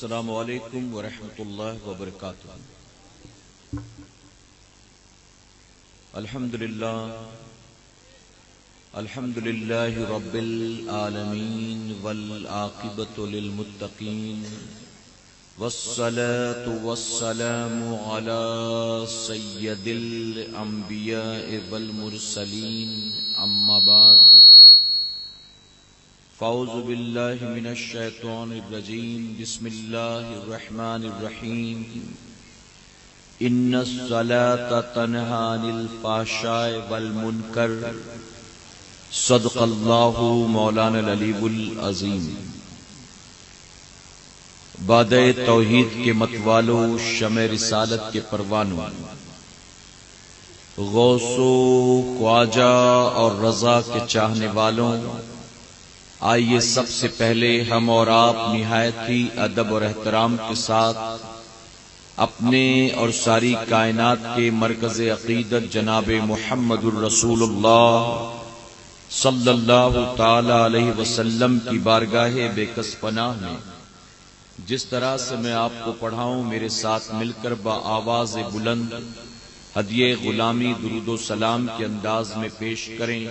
السلام علیکم ورحمۃ اللہ وبرکاتہ۔ الحمد للہ رب العالمین والعاقبۃ للمتقین والصلاة والسلام علی سید الانبیاء والمرسلین اما بعد فاعوذ باللہ من الشیطان الرجیم بسم اللہ الرحمن الرحیم ان الصلاة تنہی عن الفحشاء والمنکر صدق اللہ مولانا العلی العظیم۔ بادِ توحید کے متوالو، شمع رسالت کے پروانوں، غوث و خواجہ اور رضا کے چاہنے والوں، آئیے سب سے پہلے ہم اور آپ نہایت ہی ادب اور احترام کے ساتھ اپنے اور ساری کائنات کے مرکز عقیدت جناب محمد الرسول اللہ صلی اللہ تعالی علیہ وسلم کی بارگاہ بے کس پناہ میں جس طرح سے میں آپ کو پڑھاؤں میرے ساتھ مل کر با آواز بلند ہدیہ غلامی درود و سلام کے انداز میں پیش کریں۔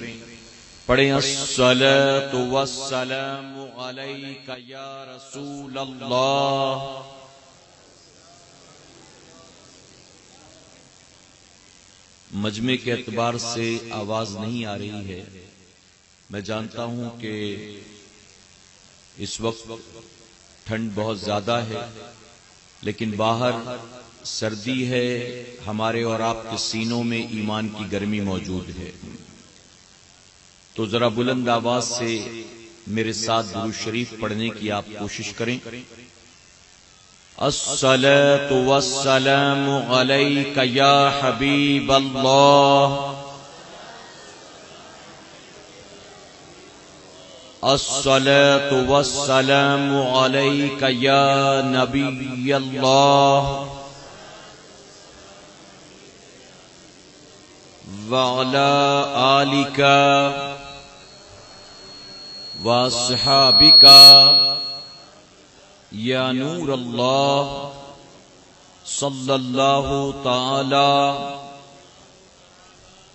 پڑھیں الصلاۃ والسلام علیک یا رسول اللہ۔ مجمع کے اعتبار سے آواز نہیں آ رہی ہے، میں جانتا ہوں کہ اس وقت ٹھنڈ بہت زیادہ ہے، لیکن باہر سردی ہے، ہمارے اور آپ کے سینوں میں ایمان کی گرمی موجود ہے، تو ذرا بلند آواز سے میرے ساتھ درود شریف پڑھنے کی آپ کوشش کریں۔ الصلاۃ والسلام علیک یا حبیب اللہ، الصلاۃ والسلام علیک یا نبی اللہ، وعلی آلک واصحابک یا نور اللہ صلی اللہ تعالی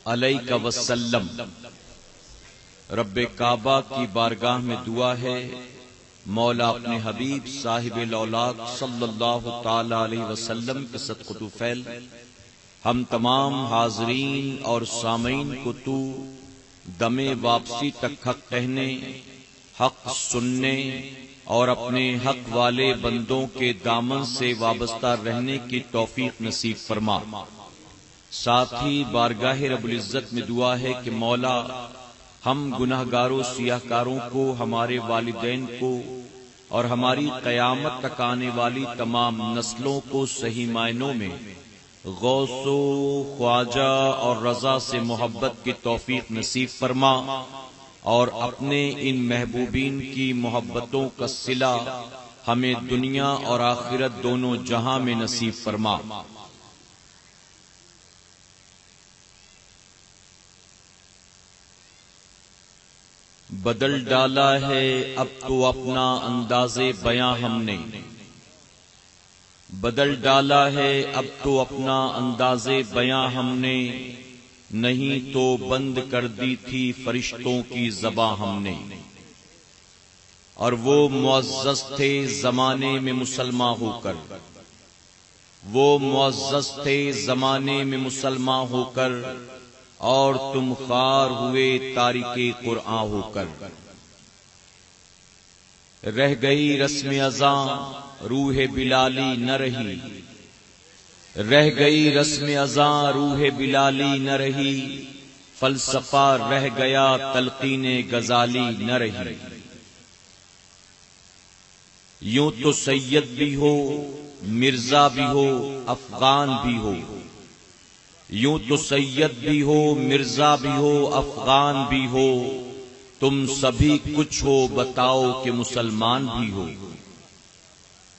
علیہ وسلم۔ رب کعبہ کی بارگاہ میں دعا ہے، مولا اپنے حبیب صاحب الاولاق صلی اللہ تعالی علیہ وسلم کے صدقۃ فیل ہم تمام حاضرین اور سامعین کو تو دم واپسی تک حق کہنے، حق سننے اور اپنے حق والے بندوں کے دامن سے وابستہ رہنے کی توفیق نصیب فرما۔ ساتھ ہی بارگاہ رب العزت میں دعا ہے کہ مولا ہم گناہگاروں سیاہ کاروں کو، ہمارے والدین کو اور ہماری قیامت تک آنے والی تمام نسلوں کو صحیح معنوں میں غوث و خواجہ اور رضا سے محبت کی توفیق نصیب فرما، اور اپنے ان محبوبین کی محبتوں کا صلہ ہمیں دنیا اور آخرت دونوں جہاں میں نصیب فرما۔ بدل ڈالا ہے اب تو اپنا انداز بیاں ہم نے، بدل ڈالا ہے اب تو اپنا انداز بیاں ہم نے، نہیں تو بند کر دی تھی فرشتوں کی زباں ہم نے، اور وہ معزز تھے زمانے میں مسلمان ہو کر، وہ معزز تھے زمانے میں مسلمان ہو کر، اور تم خوار ہوئے تارک قرآن ہو کر۔ رہ گئی رسم ازاں روح بلالی نہ رہی، رہ گئی رسم ازاں روح بلالی نہ رہی، فلسفہ رہ گیا تلقین غزالی نہ رہی۔ یوں تو سید بھی ہو مرزا بھی ہو افغان بھی ہو، یوں تو سید بھی ہو مرزا بھی ہو افغان بھی ہو، تم سبھی کچھ ہو بتاؤ کہ مسلمان بھی ہو۔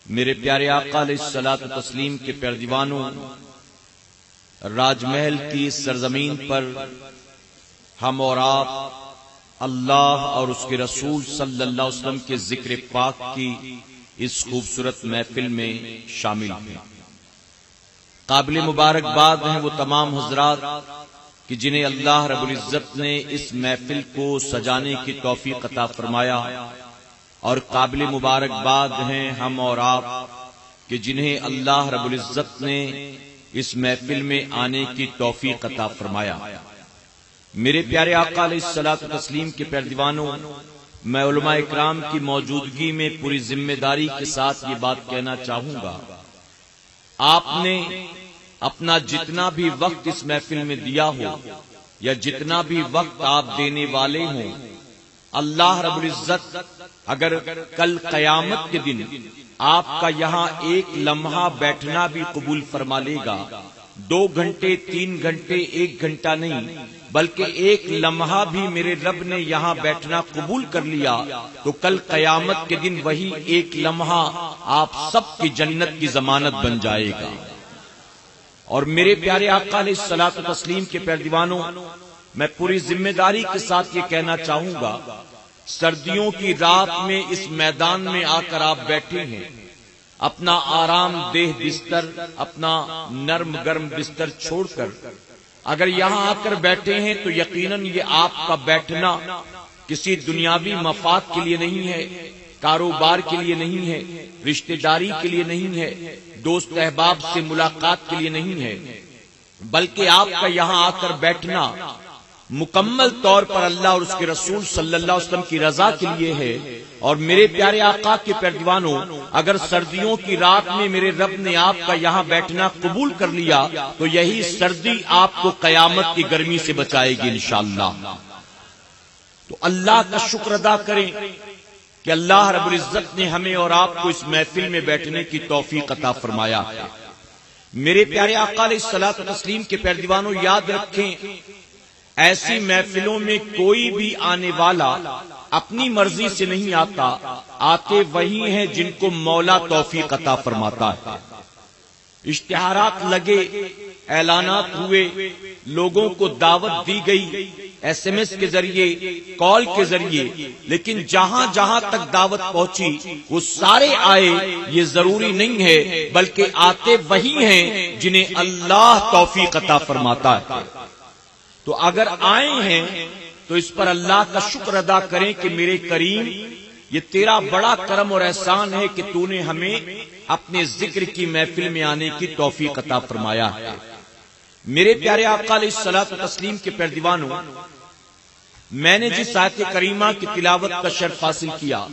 میرے پیارے آقا علیہ الصلوۃ والتسلیم کے پیردیوانوں، راج محل کی سرزمین پر ہم اور آپ اللہ اور اس کے رسول صلی اللہ علیہ وسلم کے ذکر پاک کی اس خوبصورت محفل میں شامل ہیں۔ قابل مبارکباد ہیں وہ تمام حضرات کہ جنہیں اللہ رب العزت نے اس محفل کو سجانے کی توفیق عطا فرمایا، اور قابل مبارکباد ہیں ہم اور آپ کہ جنہیں اللہ رب العزت نے اس محفل میں آنے کی توفیق عطا فرمایا۔ میرے پیارے آقا علیہ الصلوۃ والتسلیم کے پیروانوں، میں علماء اکرام کی موجودگی میں پوری ذمہ داری کے ساتھ یہ بات کہنا چاہوں گا، آپ نے اپنا جتنا بھی وقت اس محفل میں دیا ہو یا جتنا بھی وقت آپ دینے والے ہوں، اللہ رب العزت اگر کل قیامت کے دن آپ کا یہاں ایک لمحہ بیٹھنا بھی قبول فرما لے گا، 2 گھنٹے 3 گھنٹے 1 گھنٹہ نہیں بلکہ ایک لمحہ بھی میرے رب نے یہاں بیٹھنا قبول کر لیا تو کل قیامت کے دن وہی ایک لمحہ آپ سب کی جنت کی ضمانت بن جائے گا۔ اور میرے پیارے آقا علیہ الصلوۃ والتسلیم کے پیروانوں، میں پوری ذمہ داری کے ساتھ یہ کہنا چاہوں گا، سردیوں کی رات میں اس میدان میں آ کر آپ بیٹھے ہیں، اپنا آرام دہ بستر، اپنا نرم گرم بستر چھوڑ کر اگر یہاں آ کر بیٹھے ہیں تو یقیناً یہ آپ کا بیٹھنا کسی دنیاوی مفاد کے لیے نہیں ہے، کاروبار کے لیے نہیں ہے، رشتہ داری کے لیے نہیں ہے، دوست احباب سے ملاقات کے لیے نہیں ہے، بلکہ آپ کا یہاں آ کر بیٹھنا مکمل طور پر اللہ اور اس کے رسول صلی اللہ علیہ وسلم کی رضا کے لیے ہے۔ اور میرے پیارے آقا کے پیروانوں، اگر سردیوں کی رات میں میرے رب نے آپ کا یہاں بیٹھنا قبول کر لیا تو یہی سردی آپ کو قیامت کی گرمی سے بچائے گی انشاءاللہ۔ تو اللہ کا شکر ادا کریں کہ اللہ رب العزت نے ہمیں اور آپ کو اس محفل میں بیٹھنے کی توفیق عطا فرمایا۔ میرے پیارے آقا علیہ الصلوۃ والتسلیم کے پیروانوں، یاد رکھیں، ایسی محفلوں میں کوئی بھی آنے والا اپنی مرضی سے نہیں آتا، آتے وہی ہیں جن کو مولا توفیق عطا فرماتا ہے۔ اشتہارات لگے، اعلانات ہوئے، لوگوں کو دعوت دی گئی SMS کے ذریعے، کال کے ذریعے، لیکن جہاں جہاں تک دعوت پہنچی وہ سارے آئے، یہ ضروری نہیں ہے، بلکہ آتے وہی ہیں جنہیں اللہ توفیق عطا فرماتا ہے۔ تو اگر آئے ہیں تو اس پر اللہ کا شکر ادا کریں کہ میرے کریم، یہ تیرا بڑا کرم اور احسان ہے کہ تو نے ہمیں اپنے ذکر کی محفل میں آنے کی توفیق عطا فرمایا ہے۔ میرے پیارے آقا علیہ الصلوۃ والتسلیم کے پیروانوں، میں نے جس آیت کریمہ کی تلاوت کا شرف حاصل کیا،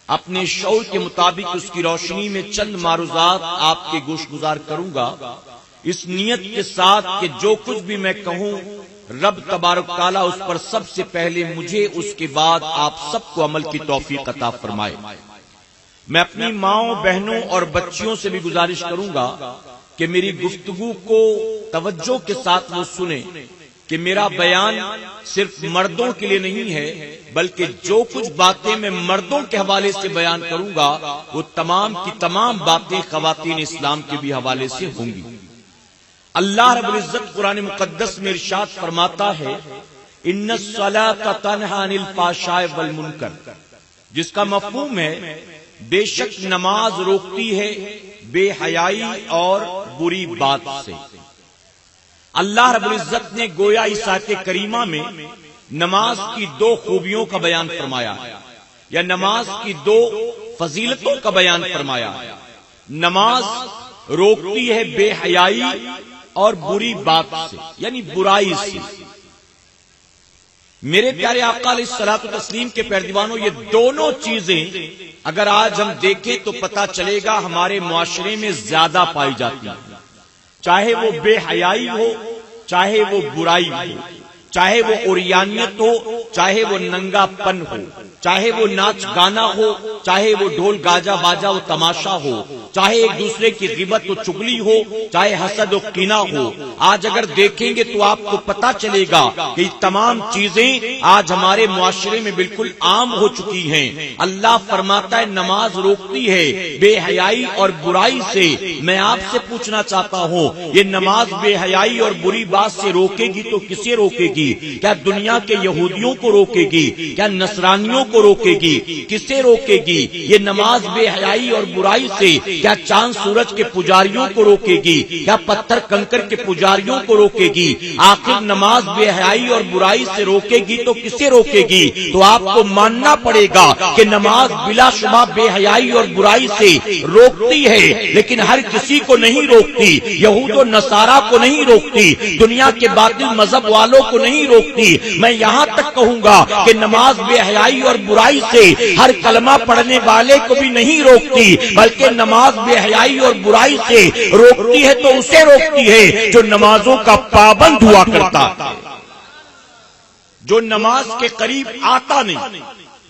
اپنے شعور کے مطابق اس کی روشنی میں چند معروضات آپ کے گوش گزار کروں گا، اس نیت کے ساتھ کہ جو کچھ بھی میں کہوں رب تبارک تعالیٰ اس پر سب سے پہلے مجھے، اس کے بعد آپ سب کو عمل کی توفیق عطا فرمائے۔ میں اپنی ماؤں، بہنوں اور بچیوں سے بھی گزارش کروں گا کہ میری گفتگو کو توجہ کے ساتھ وہ سنیں کہ میرا بیان صرف مردوں کے لیے نہیں ہے، بلکہ جو کچھ باتیں میں مردوں کے حوالے سے بیان کروں گا وہ تمام کی تمام باتیں خواتین اسلام کے بھی حوالے سے ہوں گی۔ اللہ رب العزت قرآن مقدس میں ارشاد فرماتا ہے، ان الصلاۃ تنہی عن الفحشاء والمنکر، جس کا مفہوم ہے بے شک نماز روکتی ہے بے حیائی اور بری بات سے۔ اللہ رب العزت نے گویا اس آیت کریمہ میں نماز کی 2 خوبیوں کا بیان فرمایا یا نماز کی 2 فضیلتوں کا بیان فرمایا۔ نماز روکتی ہے بے حیائی اور بری بات سے، یعنی برائی سے۔ میرے پیارے آقا علیہ الصلوۃ والتسلیم کے پیروانوں، یہ دونوں چیزیں اگر آج ہم دیکھیں تو پتہ چلے گا ہمارے معاشرے میں زیادہ پائی جاتی ہیں، چاہے وہ بے حیائی ہو، چاہے وہ برائی ہو، چاہے وہ عریانیت ہو، چاہے وہ ننگا پن ہو، چاہے وہ ناچ گانا ہو، چاہے وہ ڈھول گاجا باجا و تماشا ہو، چاہے ایک دوسرے کی غیبت و چغلی ہو، چاہے حسد و کینہ ہو۔ آج اگر دیکھیں گے تو آپ کو پتا چلے گا کہ یہ تمام چیزیں آج ہمارے معاشرے میں بالکل عام ہو چکی ہیں۔ اللہ فرماتا ہے نماز روکتی ہے بے حیائی اور برائی سے۔ میں آپ سے پوچھنا چاہتا ہوں، یہ نماز بے حیائی اور بری بات سے روکے گی تو کسے روکے گی؟ کیا دنیا کے یہودیوں کو روکے گی؟ کیا نصرانیوں کو روکے گی. کسے روکے گی؟ یہ نماز بے حیائی اور برائی سے. کیا چاند سورج کے پجاریوں کو روکے گی؟ کیا پتھر کنکر کے پجاریوں کو روکے گی؟ آخر نماز بے حیائی اور برائی سے روکے گی تو کسے روکے گی؟ تو آپ کو ماننا پڑے گا کہ نماز بلا شبہ بے حیائی اور برائی سے روکتی ہے، لیکن ہر کسی کو نہیں روکتی. یہود و نصارہ کو نہیں روکتی، دنیا کے باطل مذہب والوں کو نہیں روکتی. میں یہاں تک کہوں گا کہ نماز بے حیائی اور برائی سے ہر کلمہ پڑھنے والے کو بھی نہیں روکتی، بلکہ نماز بے حیائی اور برائی سے روکتی ہے تو اسے روکتی ہے جو نمازوں کا پابند ہوا کرتا ہے، جو نماز کے قریب آتا نہیں،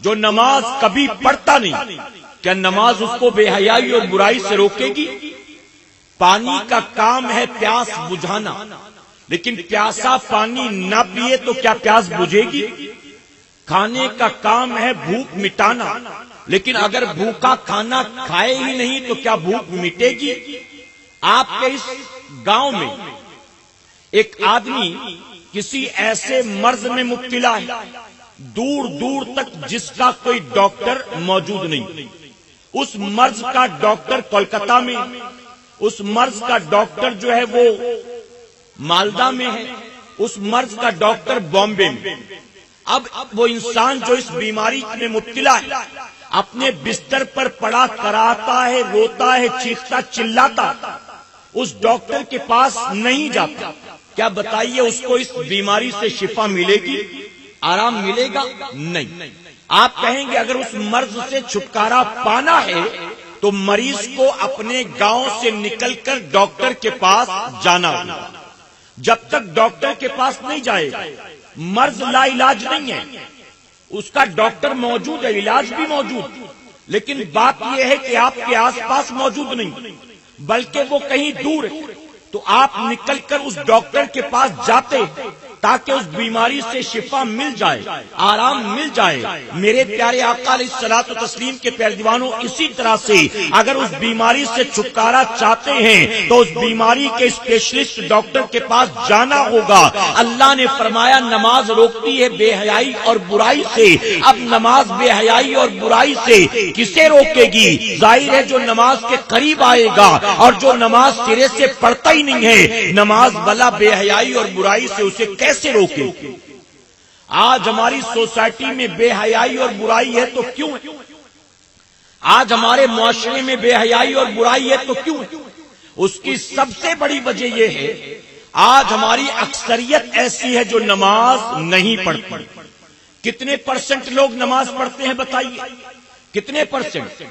جو نماز کبھی پڑھتا نہیں. کیا نماز اس کو بے حیائی اور برائی سے روکے گی؟ پانی کا کام ہے پیاس بجھانا، لیکن پیاسا پانی نہ پیے تو کیا پیاس بجھے گی؟ کھانے کا کام ہے بھوک مٹانا، لیکن اگر بھوکا کھانا کھائے ہی نہیں تو کیا بھوک مٹے گی؟ آپ کے اس گاؤں میں ایک آدمی کسی ایسے مرض میں مبتلا ہے دور دور تک جس کا کوئی ڈاکٹر موجود نہیں. اس مرض کا ڈاکٹر کولکتہ میں، اس مرض کا ڈاکٹر جو ہے وہ مالدہ میں ہے، اس مرض کا ڈاکٹر بامبے میں. اب وہ انسان جو اس بیماری میں مبتلا ہے اپنے بستر پر پڑا کراتا ہے، روتا ہے، چیختا چلاتا، اس ڈاکٹر کے پاس نہیں جاتا. کیا بتائیے اس کو اس بیماری سے شفا ملے گی؟ آرام ملے گا؟ نہیں. آپ کہیں گے اگر اس مرض سے چھٹکارا پانا ہے تو مریض کو اپنے گاؤں سے نکل کر ڈاکٹر کے پاس جانا ہوگا. جب تک ڈاکٹر کے پاس نہیں جائے گا مرض لا علاج نہیں ہے. اس کا ڈاکٹر موجود ہے، علاج بھی موجود، لیکن بات یہ ہے کہ آپ کے آس پاس موجود نہیں بلکہ وہ کہیں دور ہے. تو آپ نکل کر اس ڈاکٹر کے پاس جاتے تاکہ اس بیماری سے شفا مل جائے، آرام مل جائے. میرے پیارے آقا علیہ الصلوۃ والتسلیم کے پیروانوں، اسی طرح سے اگر اس بیماری سے چھٹکارا چاہتے ہیں تو اس بیماری کے اسپیشلسٹ ڈاکٹر کے پاس جانا ہوگا. اللہ نے فرمایا نماز روکتی ہے بے حیائی اور برائی سے. اب نماز بے حیائی اور برائی سے کسے روکے گی؟ ظاہر ہے جو نماز کے قریب آئے گا، اور جو نماز سرے سے پڑھتا ہی نہیں ہے نماز بلا بے حیائی اور برائی سے اسے کیسے روکے؟ آج ہماری سوسائٹی میں بے حیائی اور برائی ہے تو کیوں ہے؟ آج ہمارے معاشرے میں بے حیائی اور برائی ہے تو کیوں ہے؟ اس کی سب سے بڑی وجہ یہ ہے آج ہماری اکثریت ایسی ہے جو نماز نہیں پڑھتی. کتنے پرسنٹ لوگ نماز پڑھتے ہیں بتائیے؟ کتنے پرسنٹ؟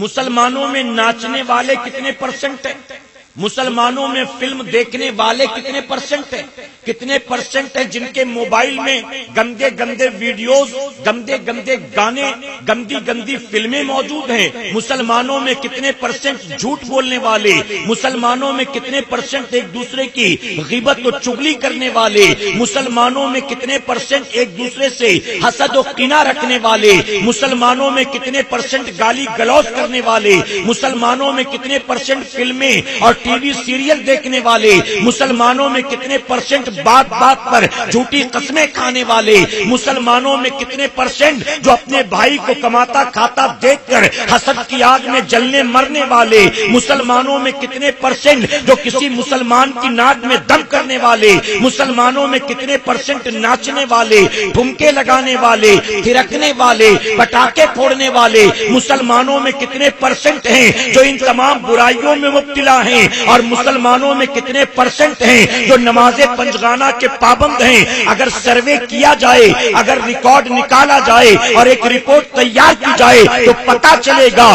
مسلمانوں میں ناچنے والے کتنے پرسنٹ ہیں؟ مسلمانوں میں فلم دیکھنے والے کتنے پرسنٹ ہیں؟ کتنے پرسنٹ ہیں جن کے موبائل میں گندے گندے ویڈیوز، گندے گندے گانے، گندی گندی فلمیں موجود ہیں؟ مسلمانوں میں کتنے پرسنٹ جھوٹ بولنے والے؟ مسلمانوں میں کتنے پرسنٹ ایک دوسرے کی غیبت و چغلی کرنے والے؟ مسلمانوں میں کتنے پرسنٹ ایک دوسرے سے حسد و کینہ رکھنے والے؟ مسلمانوں میں کتنے پرسنٹ گالی گلوچ کرنے والے؟ مسلمانوں میں کتنے پرسنٹ فلمیں اور ٹی وی سیریل دیکھنے والے؟ مسلمانوں میں کتنے پرسنٹ بات بات پر جھوٹی قسمیں کھانے والے؟ مسلمانوں میں کتنے پرسنٹ جو اپنے بھائی کو کماتا کھاتا دیکھ کر حسد کی آگ میں جلنے مرنے والے؟ مسلمانوں میں کتنے پرسنٹ جو کسی مسلمان کی ناک میں دم کرنے والے؟ مسلمانوں میں کتنے پرسنٹ ناچنے والے، ٹھمکے لگانے والے، تھرکنے والے، پٹاخے پھوڑنے والے؟ مسلمانوں میں کتنے پرسنٹ ہیں جو ان تمام برائیوں میں مبتلا ہیں؟ اور مسلمانوں میں کتنے پرسنٹ ہیں جو نماز پنجگانہ کے پابند ہیں؟ اگر سروے کیا جائے، اگر ریکارڈ نکالا جائے اور ایک رپورٹ تیار کی جائے تو پتا چلے گا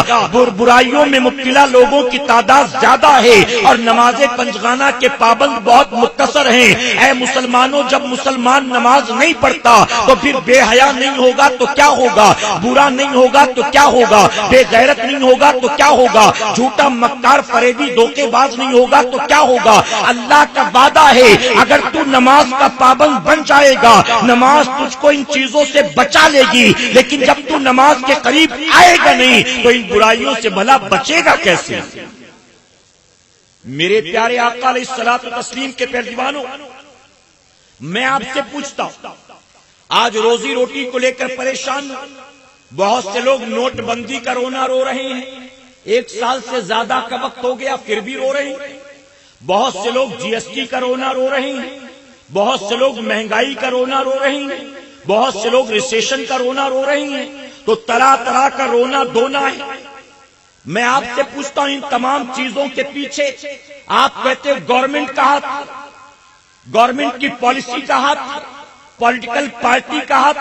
برائیوں میں مبتلا لوگوں کی تعداد زیادہ ہے اور نماز پنجگانہ کے پابند بہت مختصر ہیں. اے مسلمانوں، جب مسلمان نماز نہیں پڑھتا تو پھر بے حیا نہیں ہوگا تو کیا ہوگا؟ برا نہیں ہوگا تو کیا ہوگا؟ بے غیرت نہیں ہوگا تو کیا ہوگا؟ جھوٹا مکار فریبی دھوکے باز نہیں ہوگا تو کیا ہوگا؟ اللہ کا وعدہ ہے اگر تو نماز کا پابند بن جائے گا نماز تجھ کو ان چیزوں سے بچا لے گی، لیکن جب تو نماز کے قریب آئے گا نہیں تو ان برائیوں سے بھلا بچے گا کیسے؟ میرے پیارے آقا علیہ الصلوۃ والتسلیم کے پیروانوں، میں آپ سے پوچھتا ہوں، آج روزی روٹی کو لے کر پریشان ہوں، بہت سے لوگ نوٹ بندی کا رونا رو رہے ہیں، 1 سال سے زیادہ کا وقت ہو گیا پھر بھی رو رہے ہیں۔ بہت سے لوگ جی ایس ٹی کا رونا رو رہے ہیں، بہت سے لوگ مہنگائی کا رونا رو رہے ہیں، بہت سے لوگ ریسیشن کا رونا رو رہے ہیں۔ تو طرح طرح کا رونا دھونا ہے۔ میں آپ سے پوچھتا ہوں، ان تمام چیزوں کے پیچھے آپ کہتے ہو گورنمنٹ کا ہاتھ، گورنمنٹ کی پالیسی کا ہاتھ، پولیٹیکل پارٹی کا ہاتھ،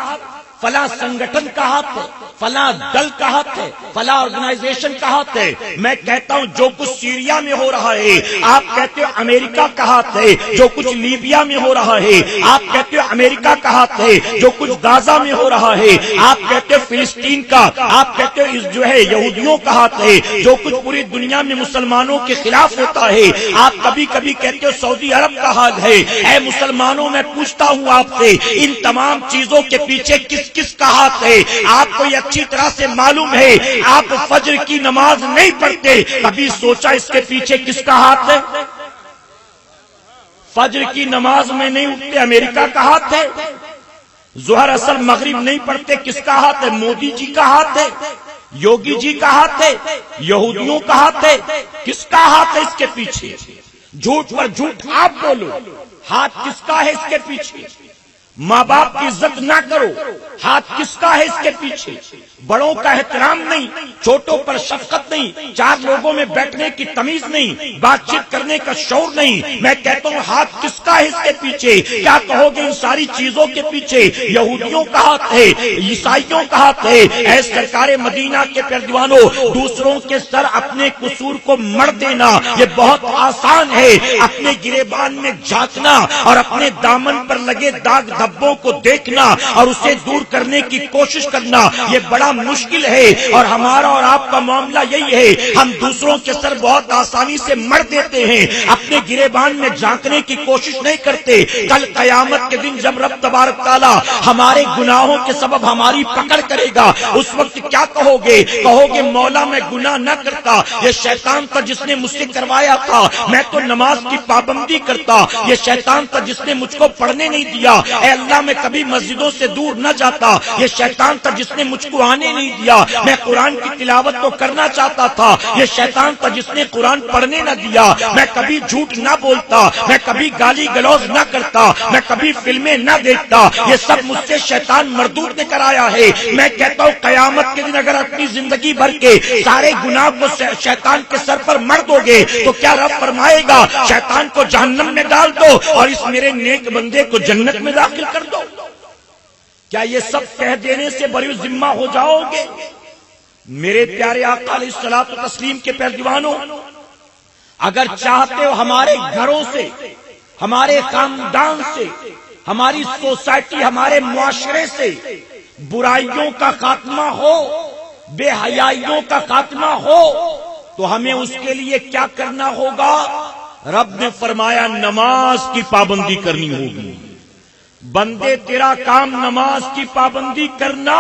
فلاں سنگٹھن کا ہاتھ ہے، فلاں دل کا ہاتھ ہے، فلاں آرگنائزیشن کا ہاتھ ہے۔ میں کہتا ہوں جو کچھ سیریا میں ہو رہا ہے آپ کہتے ہو امریکہ کا ہاتھ ہے، جو کچھ لیبیا میں ہو رہا ہے آپ کہتے ہو امریکہ کا ہاتھ ہے، جو کچھ غزہ میں ہو رہا ہے آپ کہتے ہو فلسطین کا، آپ کہتے ہو جو ہے یہودیوں کا ہاتھ ہے، جو کچھ پوری دنیا میں مسلمانوں کے خلاف ہوتا ہے آپ کبھی کبھی کہتے ہو سعودی عرب کا ہاتھ ہے۔ اے مسلمانوں، میں پوچھتا ہوں آپ سے، ان تمام چیزوں کے پیچھے کس کا ہاتھ ہے؟ آپ کو یہ اچھی طرح سے معلوم ہے، آپ فجر کی نماز نہیں پڑھتے، کبھی سوچا اس کے پیچھے کس کا ہاتھ ہے؟ فجر کی نماز میں نہیں اٹھتے، امریکہ کا ہاتھ ہے۔ ظہر اثر مغرب نہیں پڑھتے، کس کا ہاتھ ہے؟ مودی جی کا ہاتھ ہے، یوگی جی کا ہاتھ ہے، یہودیوں کا ہاتھ ہے۔ کس کا ہاتھ ہے اس کے پیچھے؟ جھوٹ پر جھوٹ آپ بولو، ہاتھ کس کا ہے اس کے پیچھے؟ ماں باپ کی عزت نہ کرو، ہاتھ کس کا ہے اس کے پیچھے؟ بڑوں کا احترام نہیں، چھوٹوں پر شفقت نہیں، 4 لوگوں میں بیٹھنے کی تمیز نہیں، بات چیت کرنے کا شعور نہیں۔ میں کہتا ہوں ہاتھ کس کا ہے اس کے پیچھے؟ کیا کہو گے ان ساری چیزوں کے پیچھے یہودیوں کا ہاتھ ہے، عیسائیوں کا ہاتھ ہے؟ اے سرکار مدینہ کے پیروانوں، دوسروں کے سر اپنے قصور کو مڑ دینا یہ بہت آسان ہے، اپنے گریبان میں جھانکنا اور اپنے دامن پر لگے داغ دھبوں کو دیکھنا اور اسے دور کرنے کی کوشش کرنا یہ بڑا مشکل ہے۔ اور ہمارا اور آپ کا معاملہ یہی ہے، ہم دوسروں کے سر بہت آسانی سے مڑ دیتے ہیں، اپنے گریبان میں جھانکنے کی کوشش نہیں کرتے۔ کل قیامت کے دن جب رب تبارک تعالی ہمارے گناہوں کے سبب ہماری پکڑ کرے گا، اس وقت کیا کہو گے؟ کہو گے مولا میں گناہ نہ کرتا، یہ شیطان تھا جس نے مجھ سے کروایا تھا، میں تو نماز کی پابندی کرتا، یہ شیطان تھا جس نے مجھ کو پڑھنے نہیں دیا، اے اللہ میں کبھی مسجدوں سے دور نہ جاتا، یہ شیطان تھا جس نے مجھ کو آنے نہیں دیا، میں قرآن کی تلاوت تو کرنا چاہتا تھا، یہ شیطان تھا جس نے قرآن پڑھنے نہ دیا، میں کبھی جھوٹ نہ بولتا، میں کبھی گالی گلوز نہ کرتا، میں کبھی فلمیں نہ دیکھتا، یہ سب مجھ سے شیطان مردود نے کرایا ہے۔ میں کہتا ہوں قیامت کے دن اگر اپنی زندگی بھر کے سارے گناہ کو شیطان کے سر پر مر دو گے تو کیا رب فرمائے گا شیطان کو جہنم میں ڈال دو اور اس میرے نیک بندے کو جنت میں داخل کر دو؟ کیا یہ سب کہہ دینے سے بری ذمہ ہو جاؤ گے؟ میرے پیارے آقا علیہ الصلوۃ والتسلیم کے پیروانوں، اگر چاہتے ہو ہمارے گھروں سے، ہمارے خاندان سے، ہماری سوسائٹی، ہمارے معاشرے سے برائیوں کا خاتمہ ہو، بے حیائیوں کا خاتمہ ہو، تو ہمیں اس کے لیے کیا کرنا ہوگا؟ رب نے فرمایا نماز کی پابندی کرنی ہوگی۔ بندے تیرا کام نماز کی پابندی کرنا،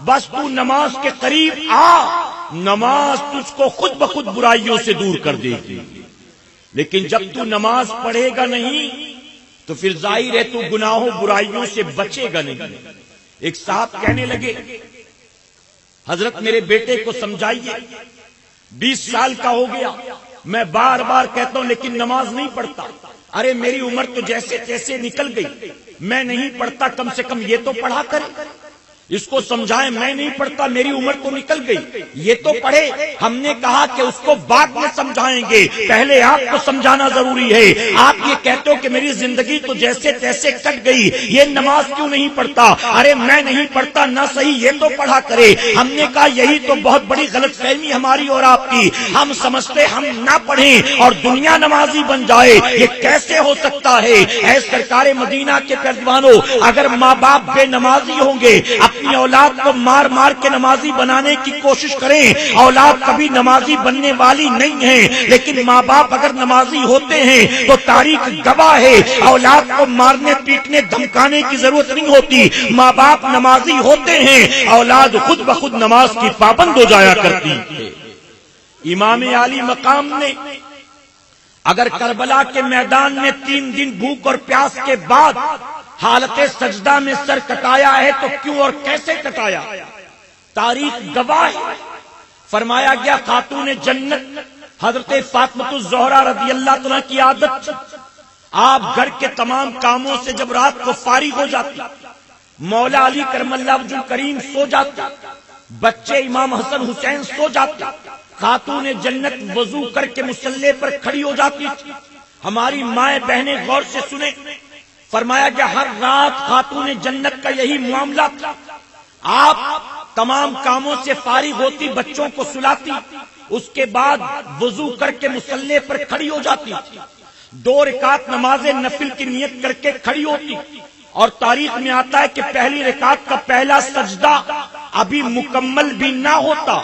بس تو نماز کے قریب آ، نماز تجھ کو خود بخود برائیوں سے دور کر دے گی۔ لیکن جب تو نماز پڑھے گا نہیں تو پھر ظاہر ہے تو گناہوں برائیوں سے بچے گا نہیں۔ ایک صاحب کہنے لگے حضرت میرے بیٹے کو سمجھائیے، 20 سال کا ہو گیا، میں بار بار کہتا ہوں لیکن نماز نہیں پڑھتا۔ ارے میری عمر تو جیسے تیسے نکل گئی، میں نہیں پڑھتا، کم سے کم یہ تو پڑھا کرے۔ اس کو سمجھائیں میں نہیں پڑھتا، میری عمر تو نکل گئی، یہ تو پڑھے۔ ہم نے کہا کہ اس کو بعد میں سمجھائیں گے، پہلے آپ کو سمجھانا ضروری ہے۔ آپ یہ کہتے ہو کہ میری زندگی تو جیسے تیسے کٹ گئی، یہ نماز کیوں نہیں پڑھتا؟ ارے میں نہیں پڑھتا نہ صحیح، یہ تو پڑھا کرے۔ ہم نے کہا یہی تو بہت بڑی غلط فہمی ہماری اور آپ کی، ہم سمجھتے ہم نہ پڑھیں اور دنیا نمازی بن جائے، یہ کیسے ہو سکتا ہے؟ اے سرکار مدینہ کے پیروانوں، اگر ماں باپ بے نمازی ہوں گے، اپنی اولاد کو مار مار کے نمازی بنانے کی کوشش کریں، اولاد کبھی نمازی بننے والی نہیں ہے، لیکن ماں باپ اگر نمازی ہوتے ہیں تو تاریخ گواہ ہے، اولاد کو مارنے پیٹنے دھمکانے کی ضرورت نہیں ہوتی۔ ماں باپ نمازی ہوتے ہیں، اولاد خود بخود نماز کی پابند ہو جایا کرتی ہے۔ امام عالی مقام نے اگر کربلا کے میدان میں 3 دن بھوک اور پیاس کے بعد حالت سجدہ میں سر کٹایا ہے تو کیوں اور کیسے کٹایا؟ تاریخ گواہ ہے. فرمایا گیا خاتون جنت حضرت فاطمہ الزہرا رضی اللہ عنہا کی عادت، آپ گھر کے تمام کاموں سے جب رات کو فارغ ہو جاتی، مولا علی کرم اللہ وجہ کریم سو جاتے، بچے امام حسن حسین سو جاتے، خاتون جنت وضو کر کے مصلی پر کھڑی ہو جاتی. ہماری مائیں بہنیں غور سے سنیں، فرمایا کہ ہر رات خاتون جنت کا یہی معاملہ تھا. آپ تمام کاموں سے فارغ ہوتی، بچوں کو سلاتی، اس کے بعد وضو کر کے مصلی پر کھڑی ہو جاتی، 2 رکعت نماز نفل کی نیت کر کے کھڑی ہوتی. اور تاریخ میں آتا ہے کہ پہلی رکعت کا پہلا سجدہ ابھی مکمل بھی نہ ہوتا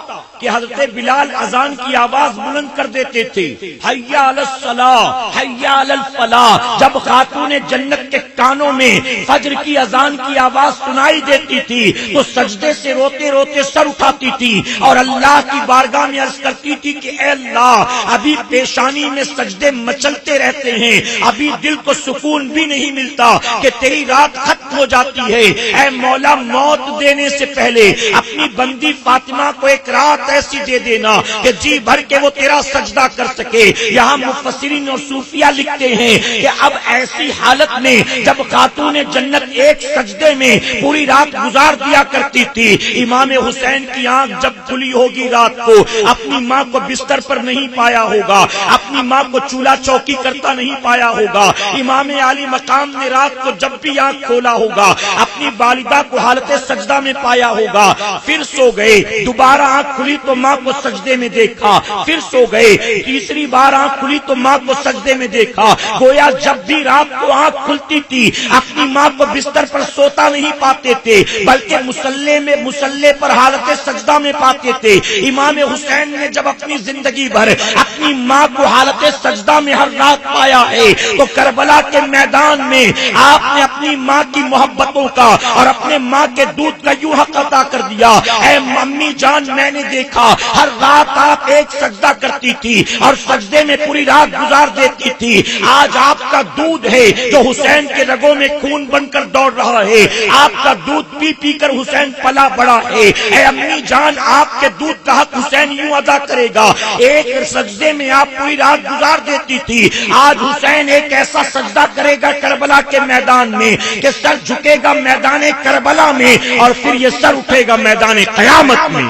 کہ حضرت بلال اذان کی آواز بلند کر دیتے تھے، حی علی الصلاۃ حی علی الفلاح. جب خاتون جنت کے کانوں میں فجر کی اذان کی آواز سنائی دیتی تھی تو سجدے سے روتے روتے سر اٹھاتی تھی اور اللہ کی بارگاہ میں عرض کرتی تھی کہ اے اللہ، ابھی پیشانی میں سجدے مچلتے رہتے ہیں، ابھی دل کو سکون بھی نہیں ملتا کہ تیری رات ختم ہو جاتی ہے. اے مولا، موت دینے سے پہلے اپنی بندی فاطمہ کو ایک رات ایسی دے دینا کہ جی بھر کے وہ تیرا سجدہ کر سکے. یہاں مفسرین اور صوفیہ لکھتے ہیں کہ اب ایسی حالت میں جب خاتون جنت ایک سجدے میں پوری رات گزار دیا کرتی تھی، امام حسین کی آنکھ جب کھلی ہوگی رات کو، اپنی ماں کو بستر پر نہیں پایا ہوگا، اپنی ماں کو چولہا چوکی کرتا نہیں پایا ہوگا. امام عالی مقام نے رات کو جب بھی آنکھ کھولا ہوگا اپنی والدہ کو حالت سجدہ میں پایا ہوگا. پھر سو گئے، دوبارہ آنکھ کھلی تو ماں کو سجدے میں دیکھا، پھر سو گئے، تیسری بار آنکھ کھلی تو ماں کو سجدے میں دیکھا. گویا جب بھی رات کو آنکھ کھلتی تھی اپنی ماں کو بستر پر سوتا نہیں پاتے تھے بلکہ مصلی پر حالت سجدہ میں پاتے تھے. امام حسین نے جب اپنی زندگی بھر اپنی ماں کو حالت سجدہ میں ہر رات پایا ہے تو کربلا کے میدان میں آپ نے اپنی ماں کی محبتوں کا اور اپنے ماں کے دودھ کا یوں حق ادا کر دیا. اے امی جان، میں نے دیکھا ہر رات آپ ایک سجدہ کرتی تھی اور سجدے میں پوری رات گزار دیتی تھی. آج آپ کا دودھ ہے جو حسین کے رگوں میں خون بن کر دوڑ رہا ہے، آپ کا دودھ پی پی کر حسین پلا بڑا ہے. اے امی جان، آپ کے دودھ کا حق حسین یوں ادا کرے گا. ایک سجدے میں آپ پوری رات گزار دیتی تھی، آج حسین ایک ایسا سجدہ کرے گا کربلا کے میدان میں کہ سر جھکے گا میدان کربلا میں اور پھر یہ سر اٹھے گا میدان قیامت میں.